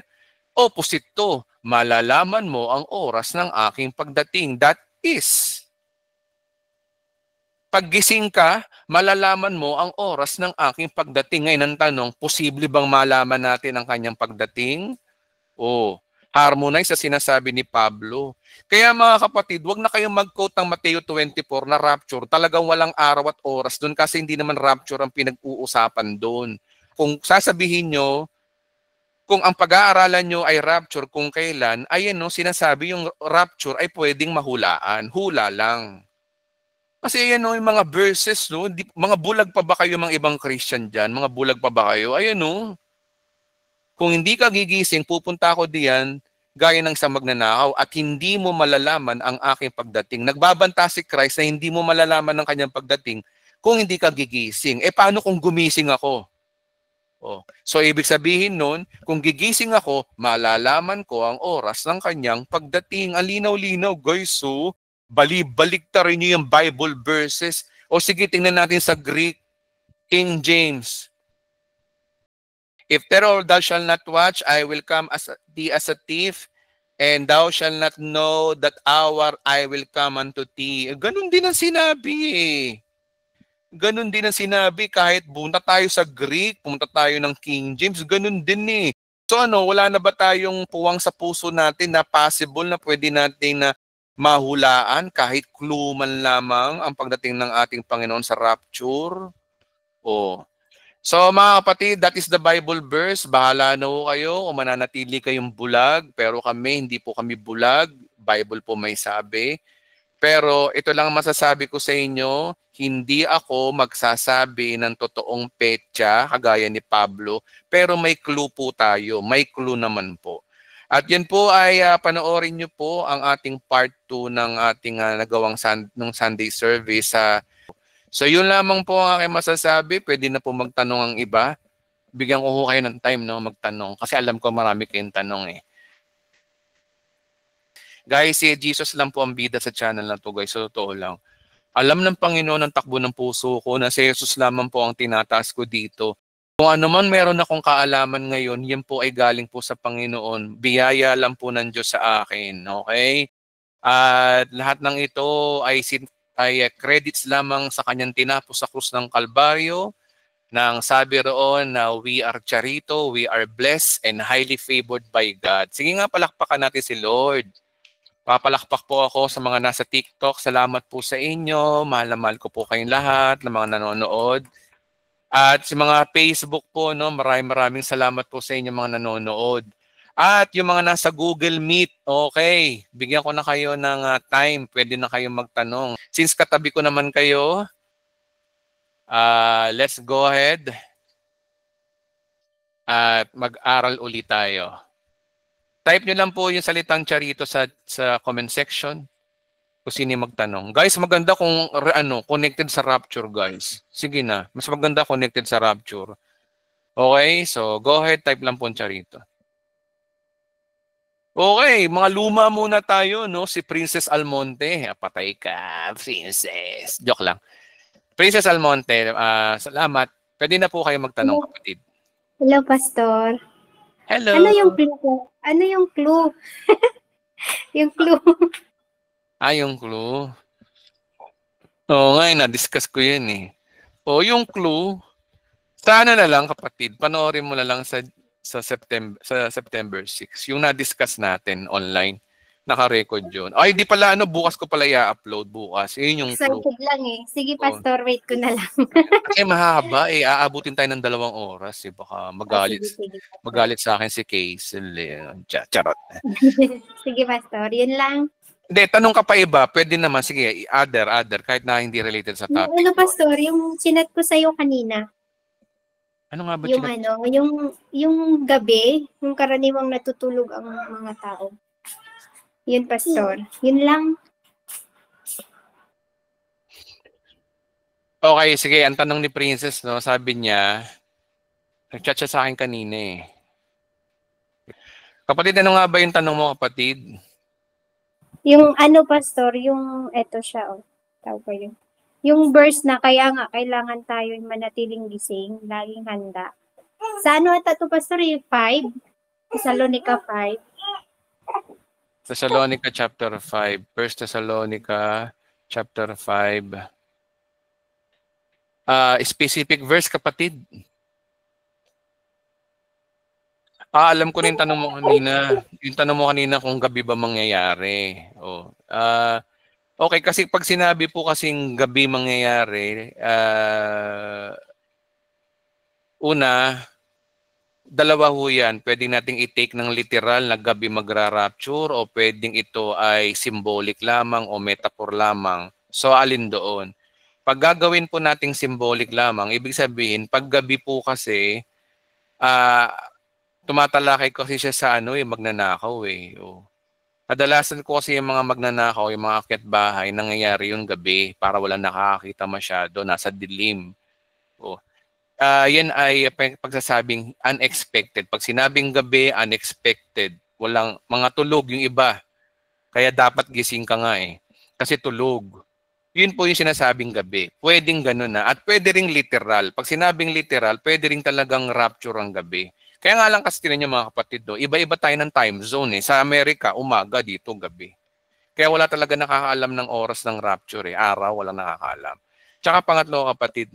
opposite to, malalaman mo ang oras ng aking pagdating. That is, paggising ka, malalaman mo ang oras ng aking pagdating. Ngayon ang tanong, posible bang malaman natin ang kanyang pagdating? Harmonize sa sinasabi ni Pablo. Kaya mga kapatid, wag na kayong mag-quote ng Mateo 24 na rapture. Talagang walang araw at oras doon kasi hindi naman rapture ang pinag-uusapan doon. Kung sasabihin nyo, kung ang pag-aaralan nyo ay rapture kung kailan, ayan no, sinasabi yung rapture ay pwedeng mahulaan. Hula lang. Kasi ayan no, yung mga verses, no, mga bulag pa ba kayo mga ibang Christian dyan? Mga bulag pa ba kayo? Ayan no. Kung hindi ka gigising, pupunta ako diyan gaya ng isang magnanakaw at hindi mo malalaman ang aking pagdating. Nagbabanta si Christ na hindi mo malalaman ang kanyang pagdating kung hindi ka gigising. Paano kung gumising ako? So, ibig sabihin nun, kung gigising ako, malalaman ko ang oras ng kanyang pagdating. Ang linaw-linaw, guys. So, balik-tarin niyo yung Bible verses. Sige, tingnan natin sa Greek, King James. If terror thou shalt not watch, I will come as thee as a thief, and thou shalt not know that hour I will come unto thee. Ganun din ang sinabi Ganun din ang sinabi kahit punta tayo sa Greek, pumunta tayo ng King James, ganun din So wala na ba tayong puwang sa puso natin na possible na pwede natin na mahulaan kahit clue man lamang ang pagdating ng ating Panginoon sa rapture? So mga kapatid, that is the Bible verse. Bahala na ho kayo kung mananatili kayong bulag. Pero kami, hindi po kami bulag. Bible po may sabi. Pero ito lang masasabi ko sa inyo, hindi ako magsasabi ng totoong petsa, kagaya ni Pablo. Pero may clue po tayo. May clue naman po. At yan po ay panoorin nyo po ang ating part 2 ng ating nagawang Sunday service sa So yun lamang po ang aking masasabi. Pwede na po magtanong ang iba. Bigyan ko kayo ng time magtanong. Kasi alam ko marami kayong tanong Guys, si Jesus lang po ang bida sa channel na to guys. So totoo lang. Alam ng Panginoon ang takbo ng puso ko na si Jesus lamang po ang tinataas ko dito. Kung ano man meron akong kaalaman ngayon, yan po ay galing po sa Panginoon. Biyaya lang po ng Diyos sa akin. Okay? At lahat ng ito ay credits lamang sa kanyang tinapos sa krus ng Kalbaryo nang sabi roon na we are charito, we are blessed and highly favored by God. Sige nga, palakpakan natin si Lord. Papalakpak po ako sa mga nasa TikTok. Salamat po sa inyo. Mahal na mahal ko po kayong lahat ng mga nanonood. At sa mga Facebook po, maraming salamat po sa inyo mga nanonood. At yung mga nasa Google Meet, okay, bigyan ko na kayo ng time. Pwede na kayong magtanong. Since katabi ko naman kayo, let's go ahead at mag-aral ulit tayo. Type nyo lang po yung salitang charito sa comment section kung sino magtanong. Guys, maganda kung connected sa rapture, guys. Sige na, mas maganda connected sa rapture. Okay, so go ahead, type lang po yung charito. Okay, mga luma muna tayo, Si Princess Almonte. Patay ka, Princess. Joke lang. Princess Almonte, salamat. Pwede na po kayo magtanong, kapatid. Hello, Pastor. Hello. Ano yung clue? Yung clue. Yung clue. Oo nga, na-discuss ko yun eh. Yung clue, sana na lang kapatid, panoorin mo na lang sa September 6. Yung na-discuss natin online. Naka-record yun. Ay, di pala, bukas ko pala i-upload bukas. Yun yung clue. Excited lang eh. Sige, Pastor, wait ko na lang. Kasi mahaba eh. Aabutin tayo ng 2 oras. Baka magalit. Sige, Magalit sa akin si Kaisel. Charot. sige, Pastor. Yun lang. Hindi, tanong ka pa iba. Pwede naman. Sige, other. Kahit na hindi related sa topic. Ano, Pastor, yung chinat ko sa'yo kanina. Ano nga ba? Yung gabi, yung karaniwang natutulog ang mga tao. Yun, Pastor. Yun lang. Okay, sige. Ang tanong ni Princess, no, sabi niya, nag-chat siya sa akin kanina eh. Kapatid, ano nga ba yung tanong mo, kapatid? Yung Pastor, yung eto siya, tawag ko yun. Yung verse na kaya nga kailangan tayo manatiling gising, laging handa. Sa ata to, Pastor, yung 5? Thessalonica 5. Thessalonica chapter 5. 1 Thessalonica chapter 5. Specific verse, kapatid. Alam ko na yung tanong mo kanina. Yung tanong mo kanina kung gabi ba mangyayari. Okay, kasi pag sinabi po kasing gabi mangyayari, una, dalawa ho yan. Pwedeng nating i-take ng literal na gabi magra-rapture o pwedeng ito ay symbolic lamang o metaphor lamang. So, alin doon? Pag gagawin po nating symbolic lamang, ibig sabihin, pag gabi po kasi, tumatalakay kasi siya sa magnanakaw eh. Kadalasan ko kasi yung mga magnanakaw, yung mga akyat bahay, nangyayari yung gabi para walang nakakakita masyado, nasa dilim. Yan ay pagsasabing unexpected. Pag sinabing gabi, unexpected. Walang mga tulog yung iba. Kaya dapat gising ka nga eh. Kasi tulog. Yun po yung sinasabing gabi. Pwedeng ganun na. At pwede ring literal. Pag sinabing literal, pwede ring talagang rapture ang gabi. Kaya nga lang kasi tinan niyo mga kapatid, iba-iba tayo ng time zone eh. Sa Amerika, umaga, dito gabi. Kaya wala talaga nakakaalam ng oras ng rapture eh. Araw, walang nakakaalam. Tsaka pangatlo kapatid,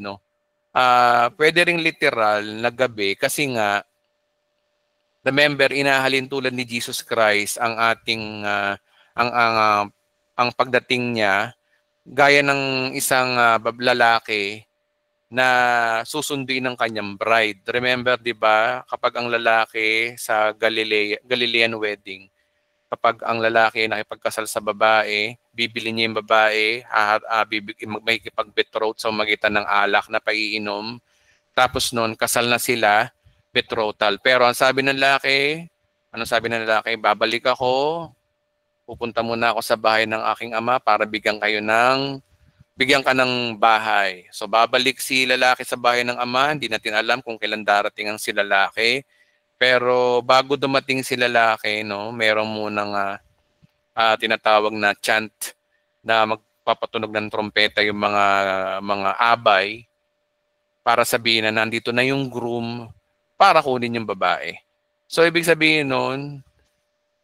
pwede ring literal na gabi kasi nga, remember, inahalin tulad ni Jesus Christ ang ating, ang pagdating niya, gaya ng isang lalaki na susunduin ng kanyang bride. Remember, di ba, kapag ang lalaki sa Galilean wedding, kapag ang lalaki nakipagkasal sa babae, bibili niya yung babae, may kipag-betroth sa magitan ng alak na paiinom, tapos noon, kasal na sila, betrothal. Pero ang sabi ng lalaki, babalik ako, pupunta muna ako sa bahay ng aking ama para bigyan ka ng bahay. So babalik si lalaki sa bahay ng ama, hindi natin alam kung kailan darating ang si lalaki. Pero bago dumating si lalaki, merong munang tinatawag na chant na magpapatunog ng trompeta yung mga abay para sabihin na nandito na yung groom para kunin yung babae. So ibig sabihin noon,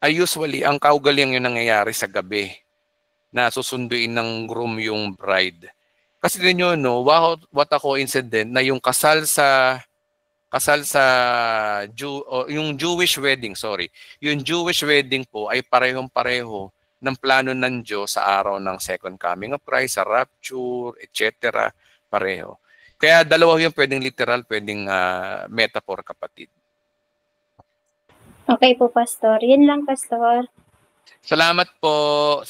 usually ang kaugalian yung nangyayari sa gabi na susunduin ng groom yung bride. Kasi din yun, what a coincidence na yung kasal sa yung Jewish wedding, yung Jewish wedding po ay parehong-pareho ng plano ng Diyos sa araw ng second coming of Christ, sa rapture, etc. Pareho. Kaya dalawa yung pwedeng literal, pwedeng metaphor, kapatid. Okay po, Pastor. Yun lang, Pastor. Salamat po.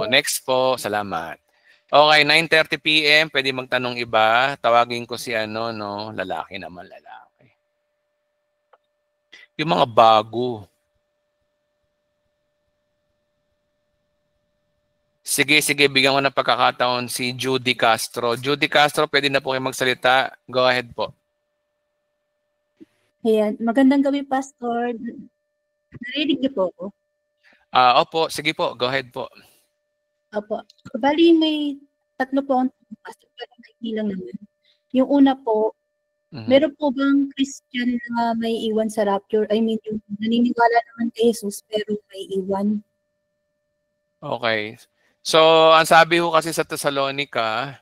Next po, salamat. Okay, 9:30 PM, pwede magtanong iba. Tawagin ko si lalaki naman, lalaki. Yung mga bago. Sige, bigyan ko ng pagkakataon si Judy Castro. Judy Castro, pwede na po kayo magsalita. Go ahead po. Ayan, magandang gabi, Pastor. Narinig niyo po ako? Opo, sige po, go ahead po. Opo. Bali, may tatlo po ang Pastor, pero may lang naman. Yung una po, meron po bang Christian na may iwan sa rapture? I mean, yung naniniwala naman kay Jesus, pero may iwan? Okay. So, ang sabi ko kasi sa Thessalonica,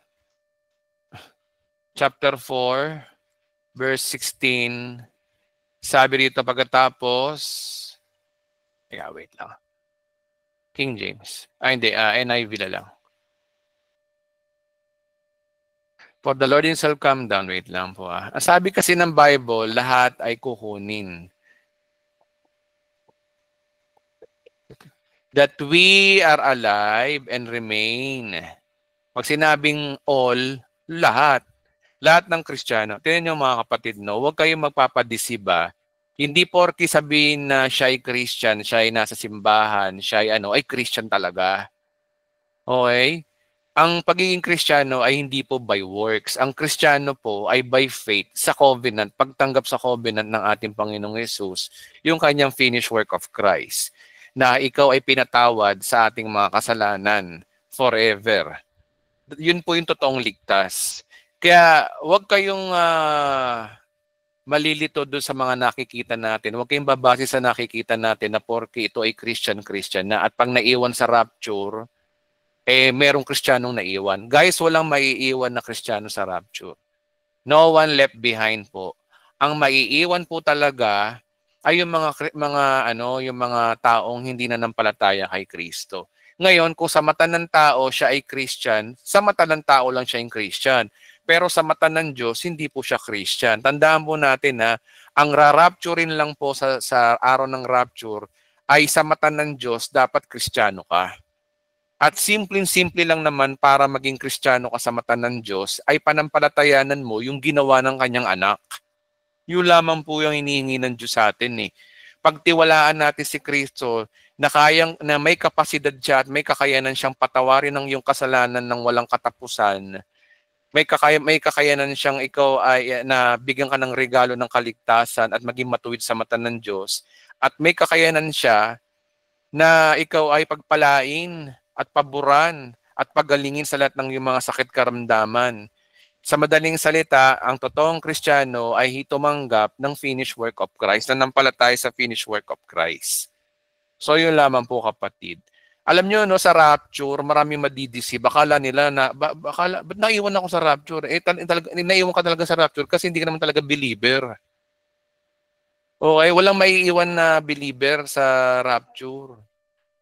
chapter 4, verse 16, sabi dito pagkatapos, wait lang. King James. Hindi, NIV na lang. For the Lord himself come down. Wait lang po. Ang sabi kasi ng Bible, lahat ay kukunin. That we are alive and remain. Pag sinabing all, lahat. Lahat ng Kristiyano. Tingnan niyo mga kapatid, no? Huwag kayong magpapadisiba. Hindi porki sabihin na siya ay Christian, siya ay nasa simbahan, siya ay Christian talaga. Okay? Ang pagiging Kristiyano ay hindi po by works. Ang Kristiyano po ay by faith sa covenant, pagtanggap sa covenant ng ating Panginoong Yesus, yung kanyang finished work of Christ, na ikaw ay pinatawad sa ating mga kasalanan forever. Yun po yung totoong ligtas. Kaya huwag kayong malilito doon sa mga nakikita natin. Huwag kayong babase sa nakikita natin na porke ito ay Christian na at pag naiwan sa rapture, merong Kristiyanong naiwan. Guys, walang maiiwan na Kristiyano sa rapture. No one left behind po. Ang maiiwan po talaga ay yung mga taong hindi nanampalataya kay Kristo. Ngayon, kung sa mata ng tao siya ay Christian, sa mata ng tao lang siya yung Christian. Pero sa mata ng Diyos, hindi po siya Christian. Tandaan po natin na ang ra-rapturein lang po sa araw ng rapture ay sa mata ng Diyos, dapat Kristiyano ka. At simpleng-simple lang naman para maging Kristiyano ka sa mata ng Diyos ay panampalatayanan mo yung ginawa ng kanyang anak. Yun lamang po yung hinihingi ng Diyos sa atin eh. Pagtiwalaan natin si Kristo na may kapasidad siya at may kakayanan siyang patawarin ng iyong kasalanan ng walang katapusan. May kakayanan siyang ikaw ay na bigyan ka ng regalo ng kaligtasan at maging matuwid sa mata ng Diyos. At may kakayanan siya na ikaw ay pagpalain at paboran at pagalingin sa lahat ng iyong mga sakit karamdaman. Sa madaling salita, ang totoong Kristiyano ay tumanggap ng finished work of Christ, nanampalataya sa finished work of Christ. So yun lamang po kapatid. Alam nyo, no, sa rapture, maraming madidisi. Bakala nila na, ba't naiwan ako sa rapture? Naiwan ka talaga sa rapture kasi hindi ka naman talaga believer. Okay, walang maiiwan na believer sa rapture.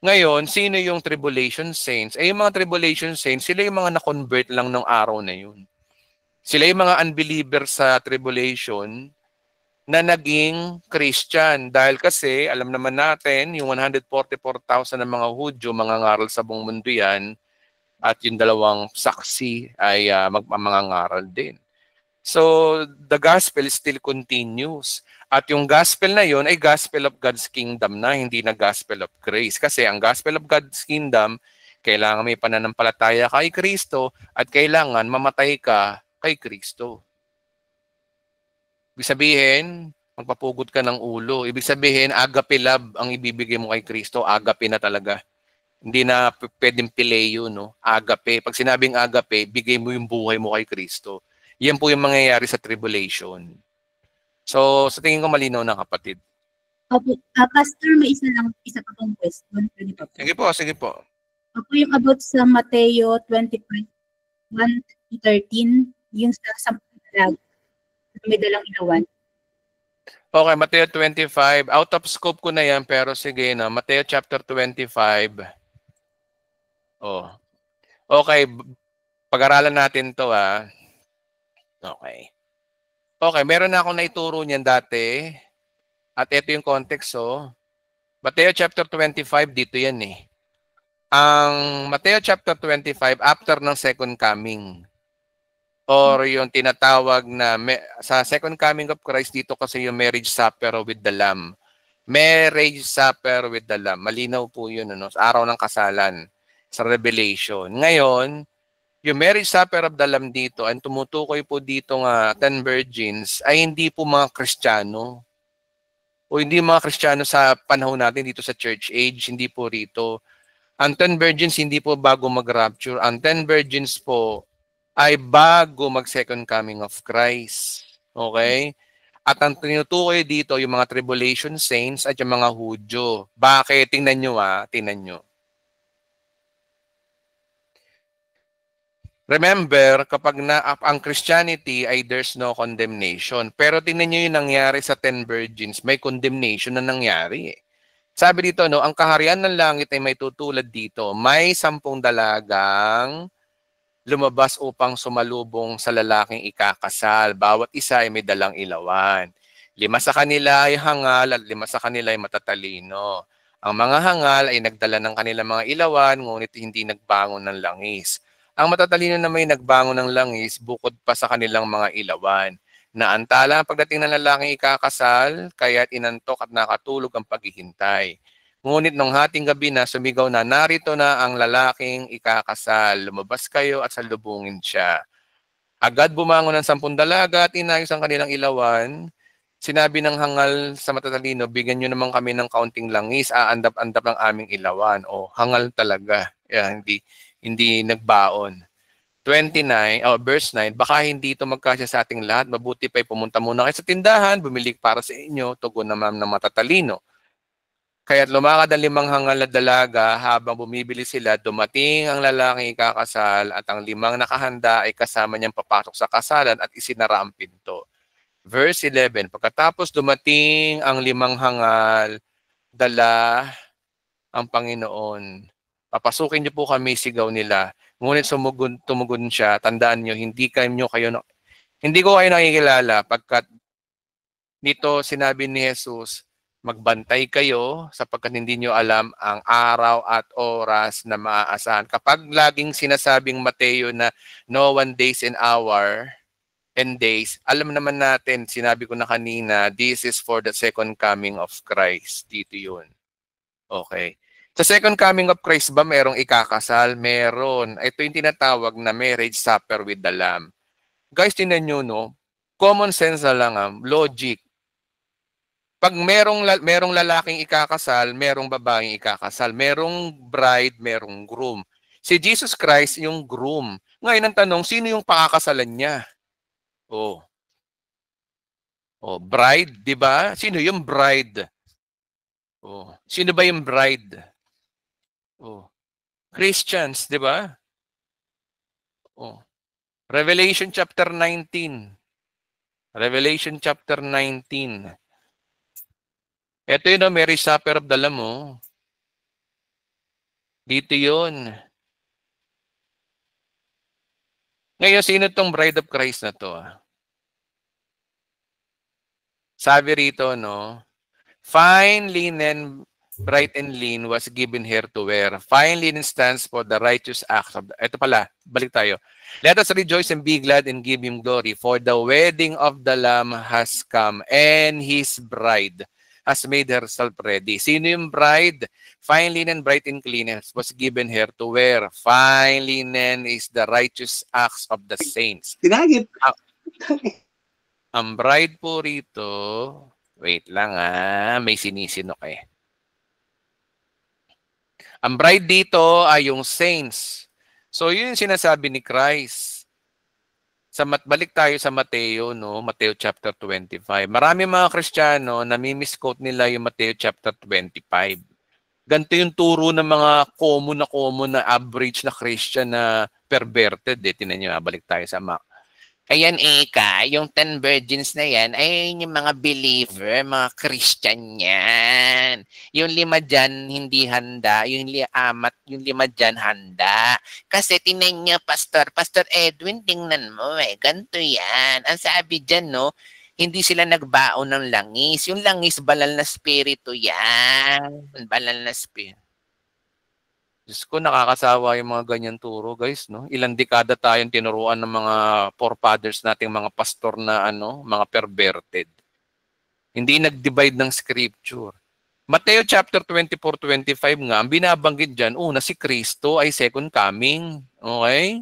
Ngayon, sino yung tribulation saints? Yung mga tribulation saints, sila yung mga na-convert lang ng araw na yun. Sila yung mga unbeliever sa tribulation na naging Christian. Dahil kasi, alam naman natin, yung 144,000 ng mga Hudyo, mga ngaral sa buong mundo yan, at yung dalawang saksi ay mangangaral din. So, the gospel still continues. At yung gospel na yon ay gospel of God's kingdom na, hindi na gospel of grace. Kasi ang gospel of God's kingdom, kailangan may pananampalataya kay Kristo at kailangan mamatay ka kay Kristo. Ibig sabihin, magpapugod ka ng ulo. Ibig sabihin, agape love ang ibibigay mo kay Kristo. Agape na talaga. Hindi na pwedeng pileo, no? Agape. Pag sinabing agape, bigay mo yung buhay mo kay Kristo. Yan po yung mangyayari sa tribulation. So, sa tingin ko malinaw na kapatid. Opo, Pastor, may isa pa pong question. Sige po. Opo, yung about sa Mateo 25, 1-13, yung sa dalag, may dalang ilawan. Okay, Mateo 25. Out of scope ko na yan, pero sige na. Mateo chapter 25. Oh. Okay, pag-aralan natin to Okay. Okay, meron na akong naituro niyan dati. At ito yung context, Mateo chapter 25, dito yan eh. Ang Mateo chapter 25, after ng second coming. Or yung tinatawag na, sa second coming of Christ, dito kasi yung marriage supper with the Lamb. Marriage supper with the Lamb. Malinaw po yun, sa araw ng kasalan, sa Revelation. Ngayon, yung marriage supper of the Lamb dito, ang tumutukoy po dito nga 10 virgins, ay hindi po mga Kristiyano. O hindi mga Kristiyano sa panahon natin dito sa church age, hindi po rito. Ang 10 virgins hindi po bago mag-rapture. Ang 10 virgins po ay bago mag-second coming of Christ. Okay? At ang tinutukoy dito, yung mga tribulation saints at yung mga Hudyo. Bakit? Tingnan nyo. Remember, kapag ang Christianity ay there's no condemnation. Pero tingnan nyo yung nangyari sa 10 virgins, may condemnation na nangyari eh. Sabi dito, no, ang kaharian ng langit ay may tutulad dito. May 10 dalagang lumabas upang sumalubong sa lalaking ikakasal. Bawat isa ay may dalang ilawan. 5 sa kanila ay hangal at 5 sa kanila ay matatalino. Ang mga hangal ay nagdala ng kanilang mga ilawan, ngunit hindi nagbangon ng langis. Ang matatalino na may nagbangon ng langis, bukod pa sa kanilang mga ilawan. Naantala ang pagdating ng lalaking ikakasal, kaya't inantok at nakatulog ang paghihintay. Ngunit nung hating gabi na, sumigaw na, narito na ang lalaking ikakasal. Lumabas kayo at salubungin siya. Agad bumangon ng 10 dalaga at inayos ang kanilang ilawan. Sinabi ng hangal sa matatalino, bigyan nyo naman kami ng kaunting langis, aandap-andap ng aming ilawan. O, hangal talaga. Hindi nagbaon. 29, verse 9, baka hindi ito magkasya sa ating lahat. Mabuti pa'y pumunta muna kayo sa tindahan, bumili para sa inyo, tugon naman ng matatalino. Kaya't lumakad ang 5 hangal na dalaga, habang bumibili sila, dumating ang lalaking ikakasal at ang 5 nakahanda ay kasama niyang papasok sa kasalan at isinara ang pinto. Verse 11, pagkatapos dumating ang 5 hangal, dala ang Panginoon. Papasukin niyo po kami, sigaw nila. Ngunit tumugon siya, tandaan niyo, hindi ko kayo nakikilala, pagkat nito sinabi ni Jesus, magbantay kayo sapagkat hindi niyo alam ang araw at oras na maaasahan. Kapag laging sinasabing Mateo na no one days and hour and days, alam naman natin, sinabi ko na kanina, this is for the second coming of Christ. Dito yun. Okay. Sa second coming of Christ ba merong ikakasal? Meron. Ito yung tinatawag na marriage supper with the Lamb. Guys, tingnan nyo, no? Common sense na lang, logic. Pag merong lalaking ikakasal, merong babaeng ikakasal. Merong bride, merong groom. Si Jesus Christ yung groom. Ngayon ang tanong, sino yung pakakasalan niya? Bride, di ba? Sino yung bride? Sino ba yung bride? Christians, di ba? Revelation chapter 19. Revelation chapter 19. Ito yun, marriage supper of the Lamb. Dito yun. Ngayon, sino tong bride of Christ na to? Sabi rito, no? Fine linen, bright and lean was given her to wear. Fine linen stands for the righteous acts of ito pala, balik tayo. Let us rejoice and be glad and give him glory, for the wedding of the Lamb has come, and his bride has made herself ready. Sino yung bride? Fine linen, bright and clean was given her to wear. Fine linen is the righteous acts of the saints. Tinagit. Ang bride po rito, wait lang may sinisinok eh. Ang bride dito ay yung saints. So yun yung sinasabi ni Christ. Balik tayo sa Mateo, no? Mateo chapter 25. Marami mga Kristiyano na misquote nila yung Mateo chapter 25. Ganito yung turo ng mga common na average na Christian na perverted. Tingnan nyo, balik tayo sa Ayan, yung 10 virgins na yan, ay yung mga believer, mga Christian yan. Yung 5 dyan, hindi handa. Yung 5 dyan, handa. Kasi tinan niya, Pastor Edwin, tingnan mo ganito yan. Ang sabi dyan, no, hindi sila nagbaon ng langis. Yung langis, banal na spirito yan. Banal na spirito. Diyos ko, nakakasawa yung mga ganyan turo, guys, no? Ilang dekada tayong tinuruan ng mga forefathers nating mga pastor na mga perverted. Hindi nag-divide ng scripture. Mateo chapter 24-25 nga, ang binabanggit dyan, na si Kristo ay second coming. Okay?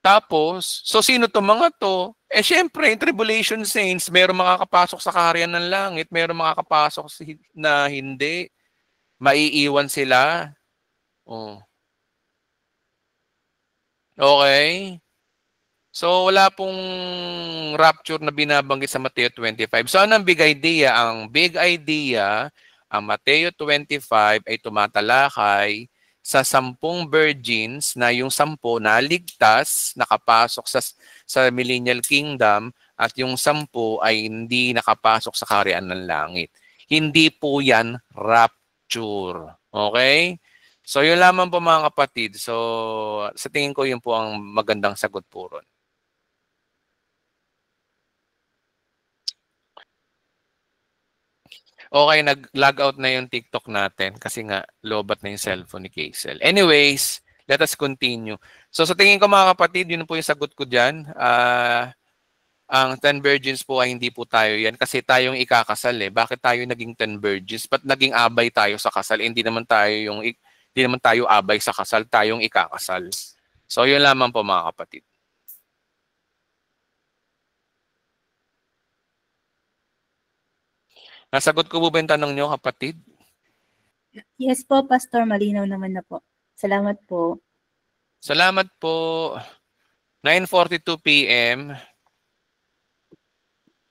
Tapos, so sino to mga to? Syempre, in tribulation saints, mayroong makakapasok sa kaharian ng langit, mayroong makakapasok na hindi. Maiiwan sila. Okay. So, wala pong rapture na binabanggit sa Mateo 25. So, anong big idea? Ang big idea, ang Mateo 25 ay tumatalakay sa 10 virgins na yung 10 naligtas, nakapasok sa millennial kingdom at yung 10 ay hindi nakapasok sa kaharian ng langit. Hindi po yan rapture. Okay? So yun lamang po mga kapatid. So sa tingin ko yun po ang magandang sagot po ron. Okay, nag-log out na yung TikTok natin kasi nga lobat na yung cellphone ni Kaisel. Anyways, let us continue. So sa tingin ko mga kapatid, yun po yung sagot ko dyan. Ang 10 virgins po ay hindi po tayo yan kasi tayong ikakasal eh. Bakit tayo naging 10 virgins? Ba't naging abay tayo sa kasal? Hindi naman tayo abay sa kasal, tayong ikakasal. So yun lamang po mga kapatid. Nasagot ko po ba yung tanong nyo, kapatid? Yes po, Pastor. Malinaw naman na po. Salamat po. Salamat po. 9:42 p.m.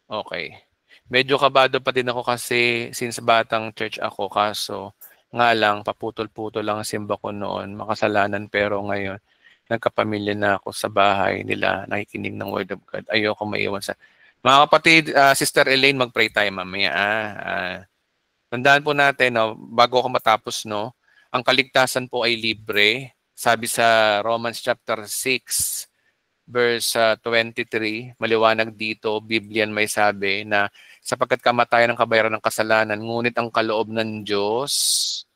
Okay. Medyo kabado pa din ako kasi since batang church ako, kaso nga lang, paputol-putol lang ang simba ko noon. Makasalanan, pero ngayon, nagkapamilya na ako sa bahay nila, nakikinig ng Word of God. Ayoko maiwan sa... Mga kapatid, Sister Elaine, mag-pray tayo mamaya. Tandaan po natin, no, bago ako matapos, no, ang kaligtasan po ay libre. Sabi sa Romans chapter 6, verse 23, maliwanag dito, Biblian may sabi na sapagkat kamatayan ng kabayaran ng kasalanan, ngunit ang kaloob ng Diyos,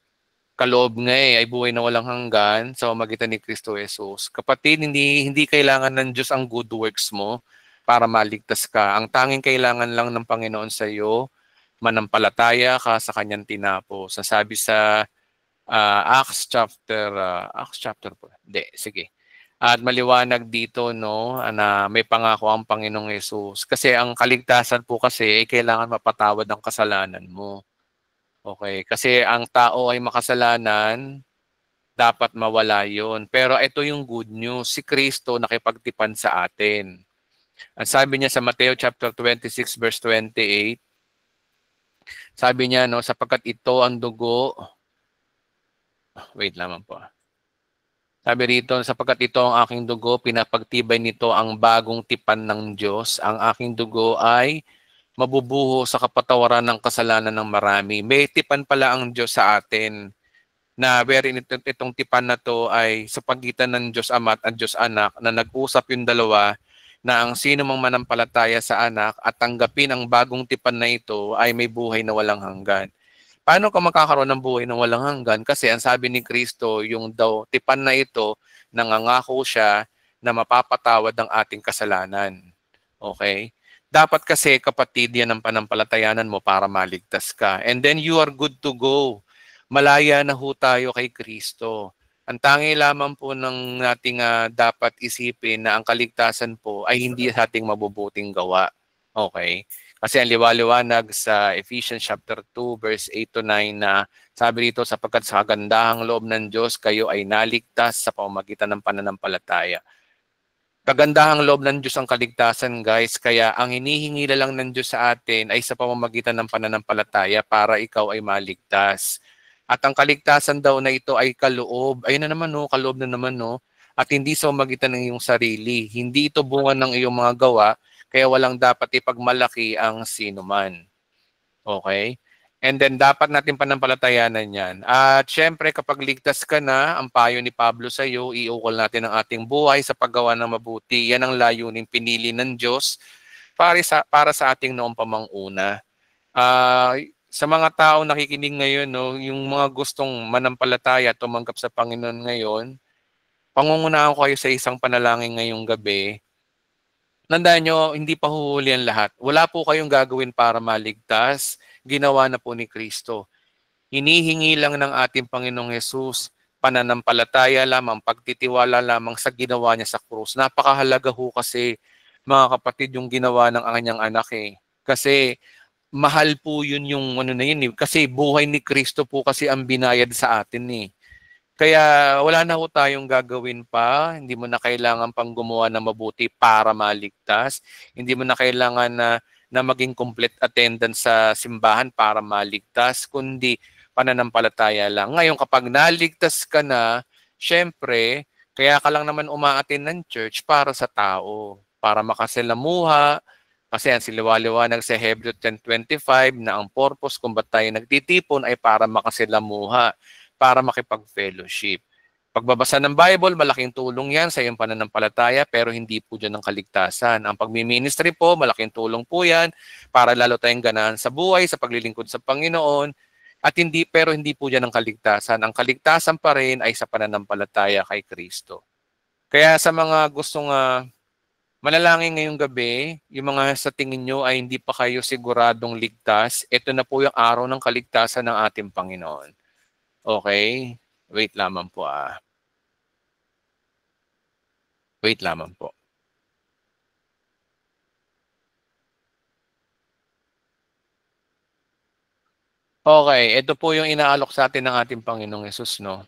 kaloob nga ay buhay na walang hanggan sa pamamagitan ni Kristo Jesus. Kapatid, hindi kailangan ng Diyos ang good works mo para maligtas ka. Ang tanging kailangan lang ng Panginoon sa iyo, manampalataya ka sa kanyang tinapos. Sabi sa Acts chapter po. Sige. At maliwanag dito, no, na may pangako ang Panginoong Hesus. Kasi ang kaligtasan po kasi ay kailangan mapatawad ang kasalanan mo. Okay, kasi ang tao ay makasalanan, dapat mawala yon. Pero ito yung good news, si Kristo nakipagtipan sa atin. Ang sabi niya sa Mateo chapter 26 verse 28, sabi niya, no, sapagkat ito ang dugo, wait lamang po. Sabi rito, sapagkat ito ang aking dugo, pinapagtibay nito ang bagong tipan ng Diyos. Ang aking dugo ay mabubuho sa kapatawaran ng kasalanan ng marami. May tipan pala ang Diyos sa atin na wherein itong tipan na to ay sa pagitan ng Diyos Ama at Diyos Anak na nag-usap yung dalawa na ang sino mang manampalataya sa anak at tanggapin ang bagong tipan na ito ay may buhay na walang hanggan. Paano ka makakaroon ng buhay na walang hanggan? Kasi ang sabi ni Kristo, yung daw tipan na ito, nangangako siya na mapapatawad ang ating kasalanan. Okay? Dapat kasi kapatid yan ang panampalatayanan mo para maligtas ka. And then you are good to go. Malaya na ho tayo kay Kristo. Ang tangi lamang po ng nating dapat isipin na ang kaligtasan po ay hindi sa ating mabubuting gawa. Okay? Kasi ang liwaliwanag sa Ephesians chapter 2 verse 8 to 9 na sabi rito, sapagkat sa kagandahang loob ng Diyos kayo ay naligtas sa pamamagitan ng pananampalataya. Kagandahang loob ng Diyos ang kaligtasan, guys, kaya ang hinihingi lang ng Diyos sa atin ay sa pamamagitan ng pananampalataya para ikaw ay maligtas. At ang kaligtasan daw na ito ay kaloob. Ayun na naman, no, kaloob na naman, no. At hindi sa magitan ng iyong sarili. Hindi ito bunga ng iyong mga gawa, kaya walang dapat ipagmalaki ang sino man. Okay? And then dapat natin panampalatayanan yan. At syempre, kapag ligtas ka na, ang payo ni Pablo sa iyo, iukol natin ang ating buhay sa paggawa ng mabuti. Yan ang layunin pinili ng Diyos para sa ating noong pamanguna. Sa mga tao nakikinig ngayon, no, yung mga gustong manampalataya, tumanggap sa Panginoon ngayon, pangungunahan ko kayo sa isang panalangin ngayong gabi. Tandaan nyo, hindi pa huhuli ang lahat. Wala po kayong gagawin para maligtas. Ginawa na po ni Kristo. Hinihingi lang ng ating Panginoong Hesus pananampalataya lamang, pagtitiwala lamang sa ginawa niya sa krus. Napakahalaga ho kasi, mga kapatid, yung ginawa ng kanyang anak eh. Kasi mahal po yun yung ano na yun eh. Kasi buhay ni Kristo po kasi ang binayad sa atin eh. Kaya wala na ho tayong gagawin pa. Hindi mo na kailangan pang gumawa ng mabuti para maligtas. Hindi mo na kailangan na maging complete attendance sa simbahan para maligtas. Kundi pananampalataya lang. Ngayon, kapag naligtas ka na, syempre, kaya ka lang naman umaattend ng church para sa tao, para makasalamuha. Kasi ang siliwaliwanag sa Hebrew 10:25 na ang purpose kung ba't tayo nagtitipon ay para makasalamuha, para makipag-fellowship. Pagbabasa ng Bible, malaking tulong yan sa iyong pananampalataya, pero hindi po dyan ang kaligtasan. Ang pagmiministry po, malaking tulong po yan para lalo tayong ganahan sa buhay, sa paglilingkod sa Panginoon, at pero hindi po dyan ang kaligtasan. Ang kaligtasan pa rin ay sa pananampalataya kay Kristo. Kaya sa mga gustong manalangin ngayong gabi, yung mga sa tingin nyo ay hindi pa kayo siguradong ligtas, ito na po yung araw ng kaligtasan ng ating Panginoon. Okay? Wait lamang po Wait lamang po. Okay, ito po yung inaalok sa atin ng ating Panginoong Hesus, no?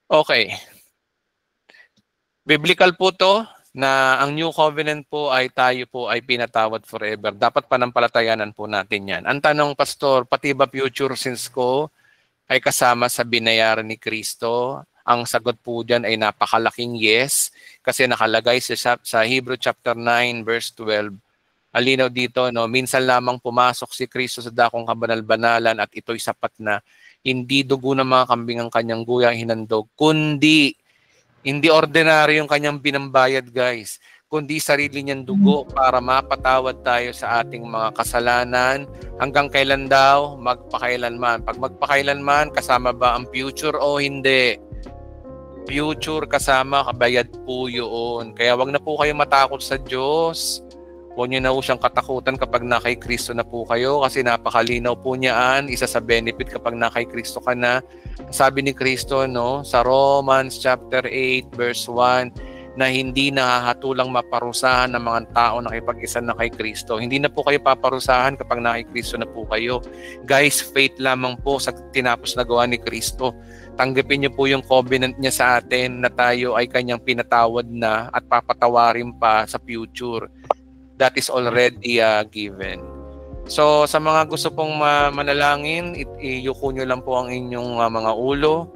Okay. Biblical po to na ang New Covenant po ay tayo po ay pinatawad forever. Dapat panampalatayanan po natin yan. Ang tanong, Pastor, pati ba future sins ko ay kasama sa binayaran ni Kristo? Ang sagot po dyan ay napakalaking yes, kasi nakalagay sa Hebrew chapter 9 verse 12. Alinaw dito, no, minsan lamang pumasok si Kristo sa dakong kabanal-banalan at ito'y sapat na. Hindi dugo ng mga kambing ang kanyang guyang hinandog, kundi hindi ordinaryo yung kanyang binambayad, guys, kundi sarili niyang dugo para mapatawad tayo sa ating mga kasalanan. Hanggang kailan daw? Magpakailanman. Pag magpakailanman, kasama ba ang future o hindi? Future kasama, kabayad po yun. Kaya wag na po kayo matakot sa Diyos. Huwag niyo na po siyang katakutan kapag na kay Kristo na po kayo, kasi napakalinaw po niyaan. Isa sa benefit kapag na kay Kristo ka na. Sabi ni Kristo, no, sa Romans chapter 8 verse 1, na hindi nahahatulang maparusahan ng mga tao na nakipag-isa na kay Kristo. Hindi na po kayo paparusahan kapag na kay Kristo na po kayo. Guys, faith lamang po sa tinapos na gawa ni Kristo. Tanggapin niyo po yung covenant niya sa atin na tayo ay kanyang pinatawad na at papatawarin pa sa future. That is already given. So, sa mga gusto pong manalangin, iyuko nyo lang po ang inyong mga ulo.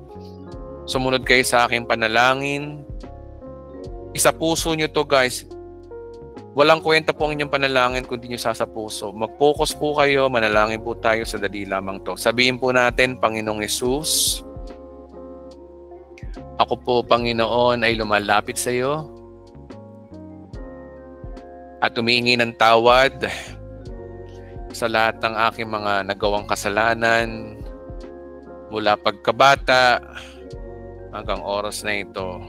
Sumunod kayo sa aking panalangin. Isa puso nyo to, guys. Walang kwenta po ang inyong panalangin kung di nyo sa puso. Mag-focus po kayo, manalangin po tayo sa dali lamang to. Sabihin po natin, Panginoong Hesus, ako po, Panginoon, ay lumalapit sa iyo at humihingi ng tawad sa lahat ng aking mga nagawang kasalanan mula pagkabata hanggang oras na ito.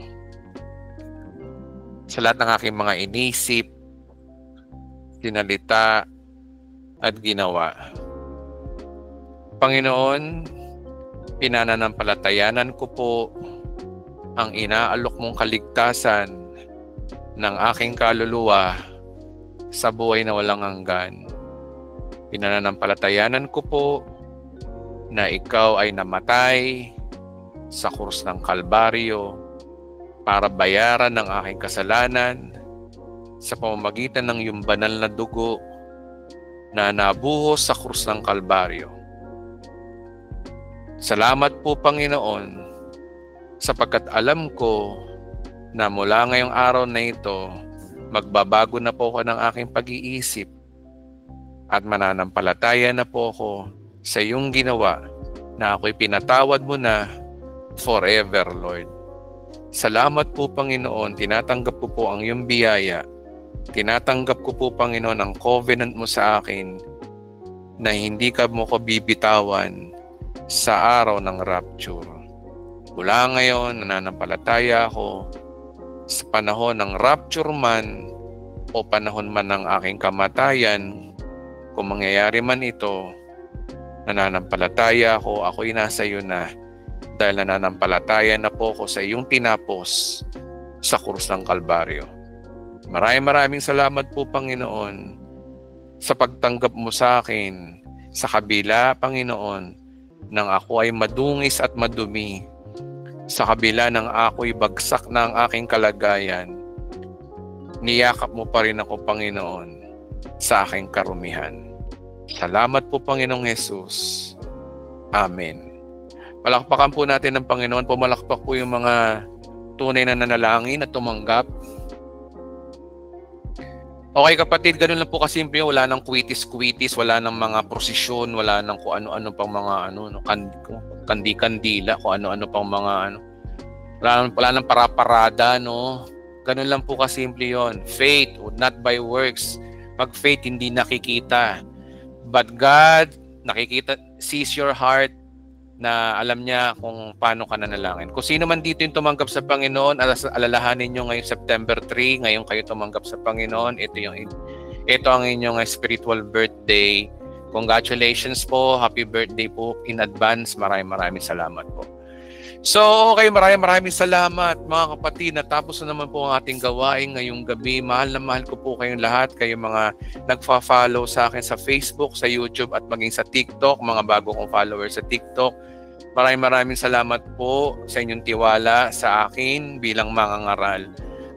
Sa lahat ng aking mga inisip, sinalita at ginawa. Panginoon, pinananampalatayanan ko po ang inaalok mong kaligtasan ng aking kaluluwa sa buhay na walang hanggan. Pinananampalatayanan ko po na ikaw ay namatay sa krus ng Kalbaryo para bayaran ng aking kasalanan sa pamamagitan ng iyong banal na dugo na nabuhos sa krus ng Kalbaryo. Salamat po, Panginoon, sapagkat alam ko na mula ngayong araw na ito, magbabago na po ako ng aking pag-iisip at mananampalataya na po ako sa iyong ginawa na ako'y pinatawad mo na forever, Lord. Salamat po, Panginoon. Tinatanggap ko po ang iyong biyaya. Tinatanggap ko po, Panginoon, ang covenant mo sa akin na hindi ka mo ko bibitawan sa araw ng rapture. Mula ngayon, nananampalataya ako sa panahon ng rapture man o panahon man ng aking kamatayan. Kung mangyayari man ito, nananampalataya ako, ako'y nasa iyo na dahil nananampalataya na po ako sa iyong tinapos sa krus ng Kalbaryo. Maraming salamat po, Panginoon, sa pagtanggap mo sa akin sa kabila, Panginoon, nang ako ay madungis at madumi sa kabila ng ako'y bagsak na ang aking kalagayan, niyakap mo pa rin ako, Panginoon, sa aking karumihan. Salamat po, Panginoong Jesus. Amen. Palakpakan po natin ng Panginoon. Pumalakpak po yung mga tunay na nanalangin at tumanggap. Okay kapatid, ganun lang po kasimple. Wala nang kwitis-kwitis, wala nang mga prosesyon, wala nang kung ano-ano pang mga kandi-kandila, kung ano-ano pang mga wala nang para-parada, no? Ganun lang po kasimple yon. Faith, not by works. Pag faith, hindi nakikita. But God, nakikita, sees your heart, na alam niya kung paano ka nanalangin. Kung sino man dito yung tumanggap sa Panginoon, alalahanin nyo ngayong September 3, ngayon kayo tumanggap sa Panginoon, ito ang inyong spiritual birthday. Congratulations po, happy birthday po in advance. Maraming salamat po. So, okay, maraming salamat mga kapatid. Natapos na naman po ang ating gawain ngayong gabi. Mahal na mahal ko po kayong lahat, kayong mga nagfa-follow sa akin sa Facebook, sa YouTube at maging sa TikTok, mga bago kong followers sa TikTok. Maraming salamat po sa inyong tiwala sa akin bilang mangangaral.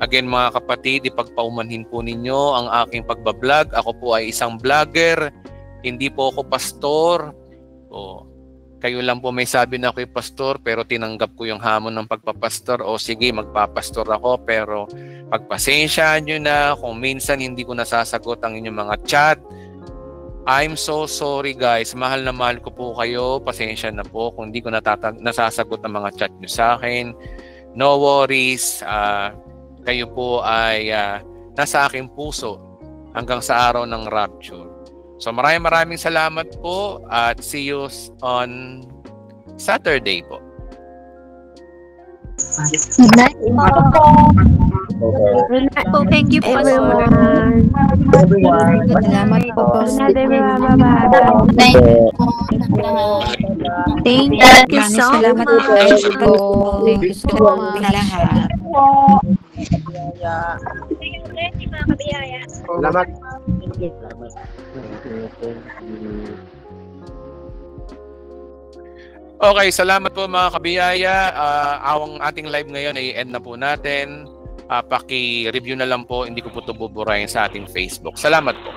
Again mga kapatid, ipagpaumanhin po ninyo ang aking pagbablog. Ako po ay isang vlogger, hindi po ako pastor. Kayo lang po may sabi na ako'y pastor pero tinanggap ko yung hamon ng pagpapastor. O sige, magpapastor ako pero pagpasensyaan nyo na kung minsan hindi ko nasasagot ang inyong mga chat. I'm so sorry guys. Mahal na mahal ko po kayo. Pasensya na po kung hindi ko nasasagot ang mga chat nyo sa akin. No worries. Kayo po ay nasa aking puso hanggang sa araw ng rapture. So maraming salamat po at see you on Saturday po. Good night. Thank you po, Everyone. Salamat po. Thank you so much po. Thank you so much lahat. Salamat. Okay, salamat po mga kabiyaya. Ang ating live ngayon ay end na po natin. Paki-review na lang po, hindi ko po ito buburahin sa ating Facebook. Salamat po.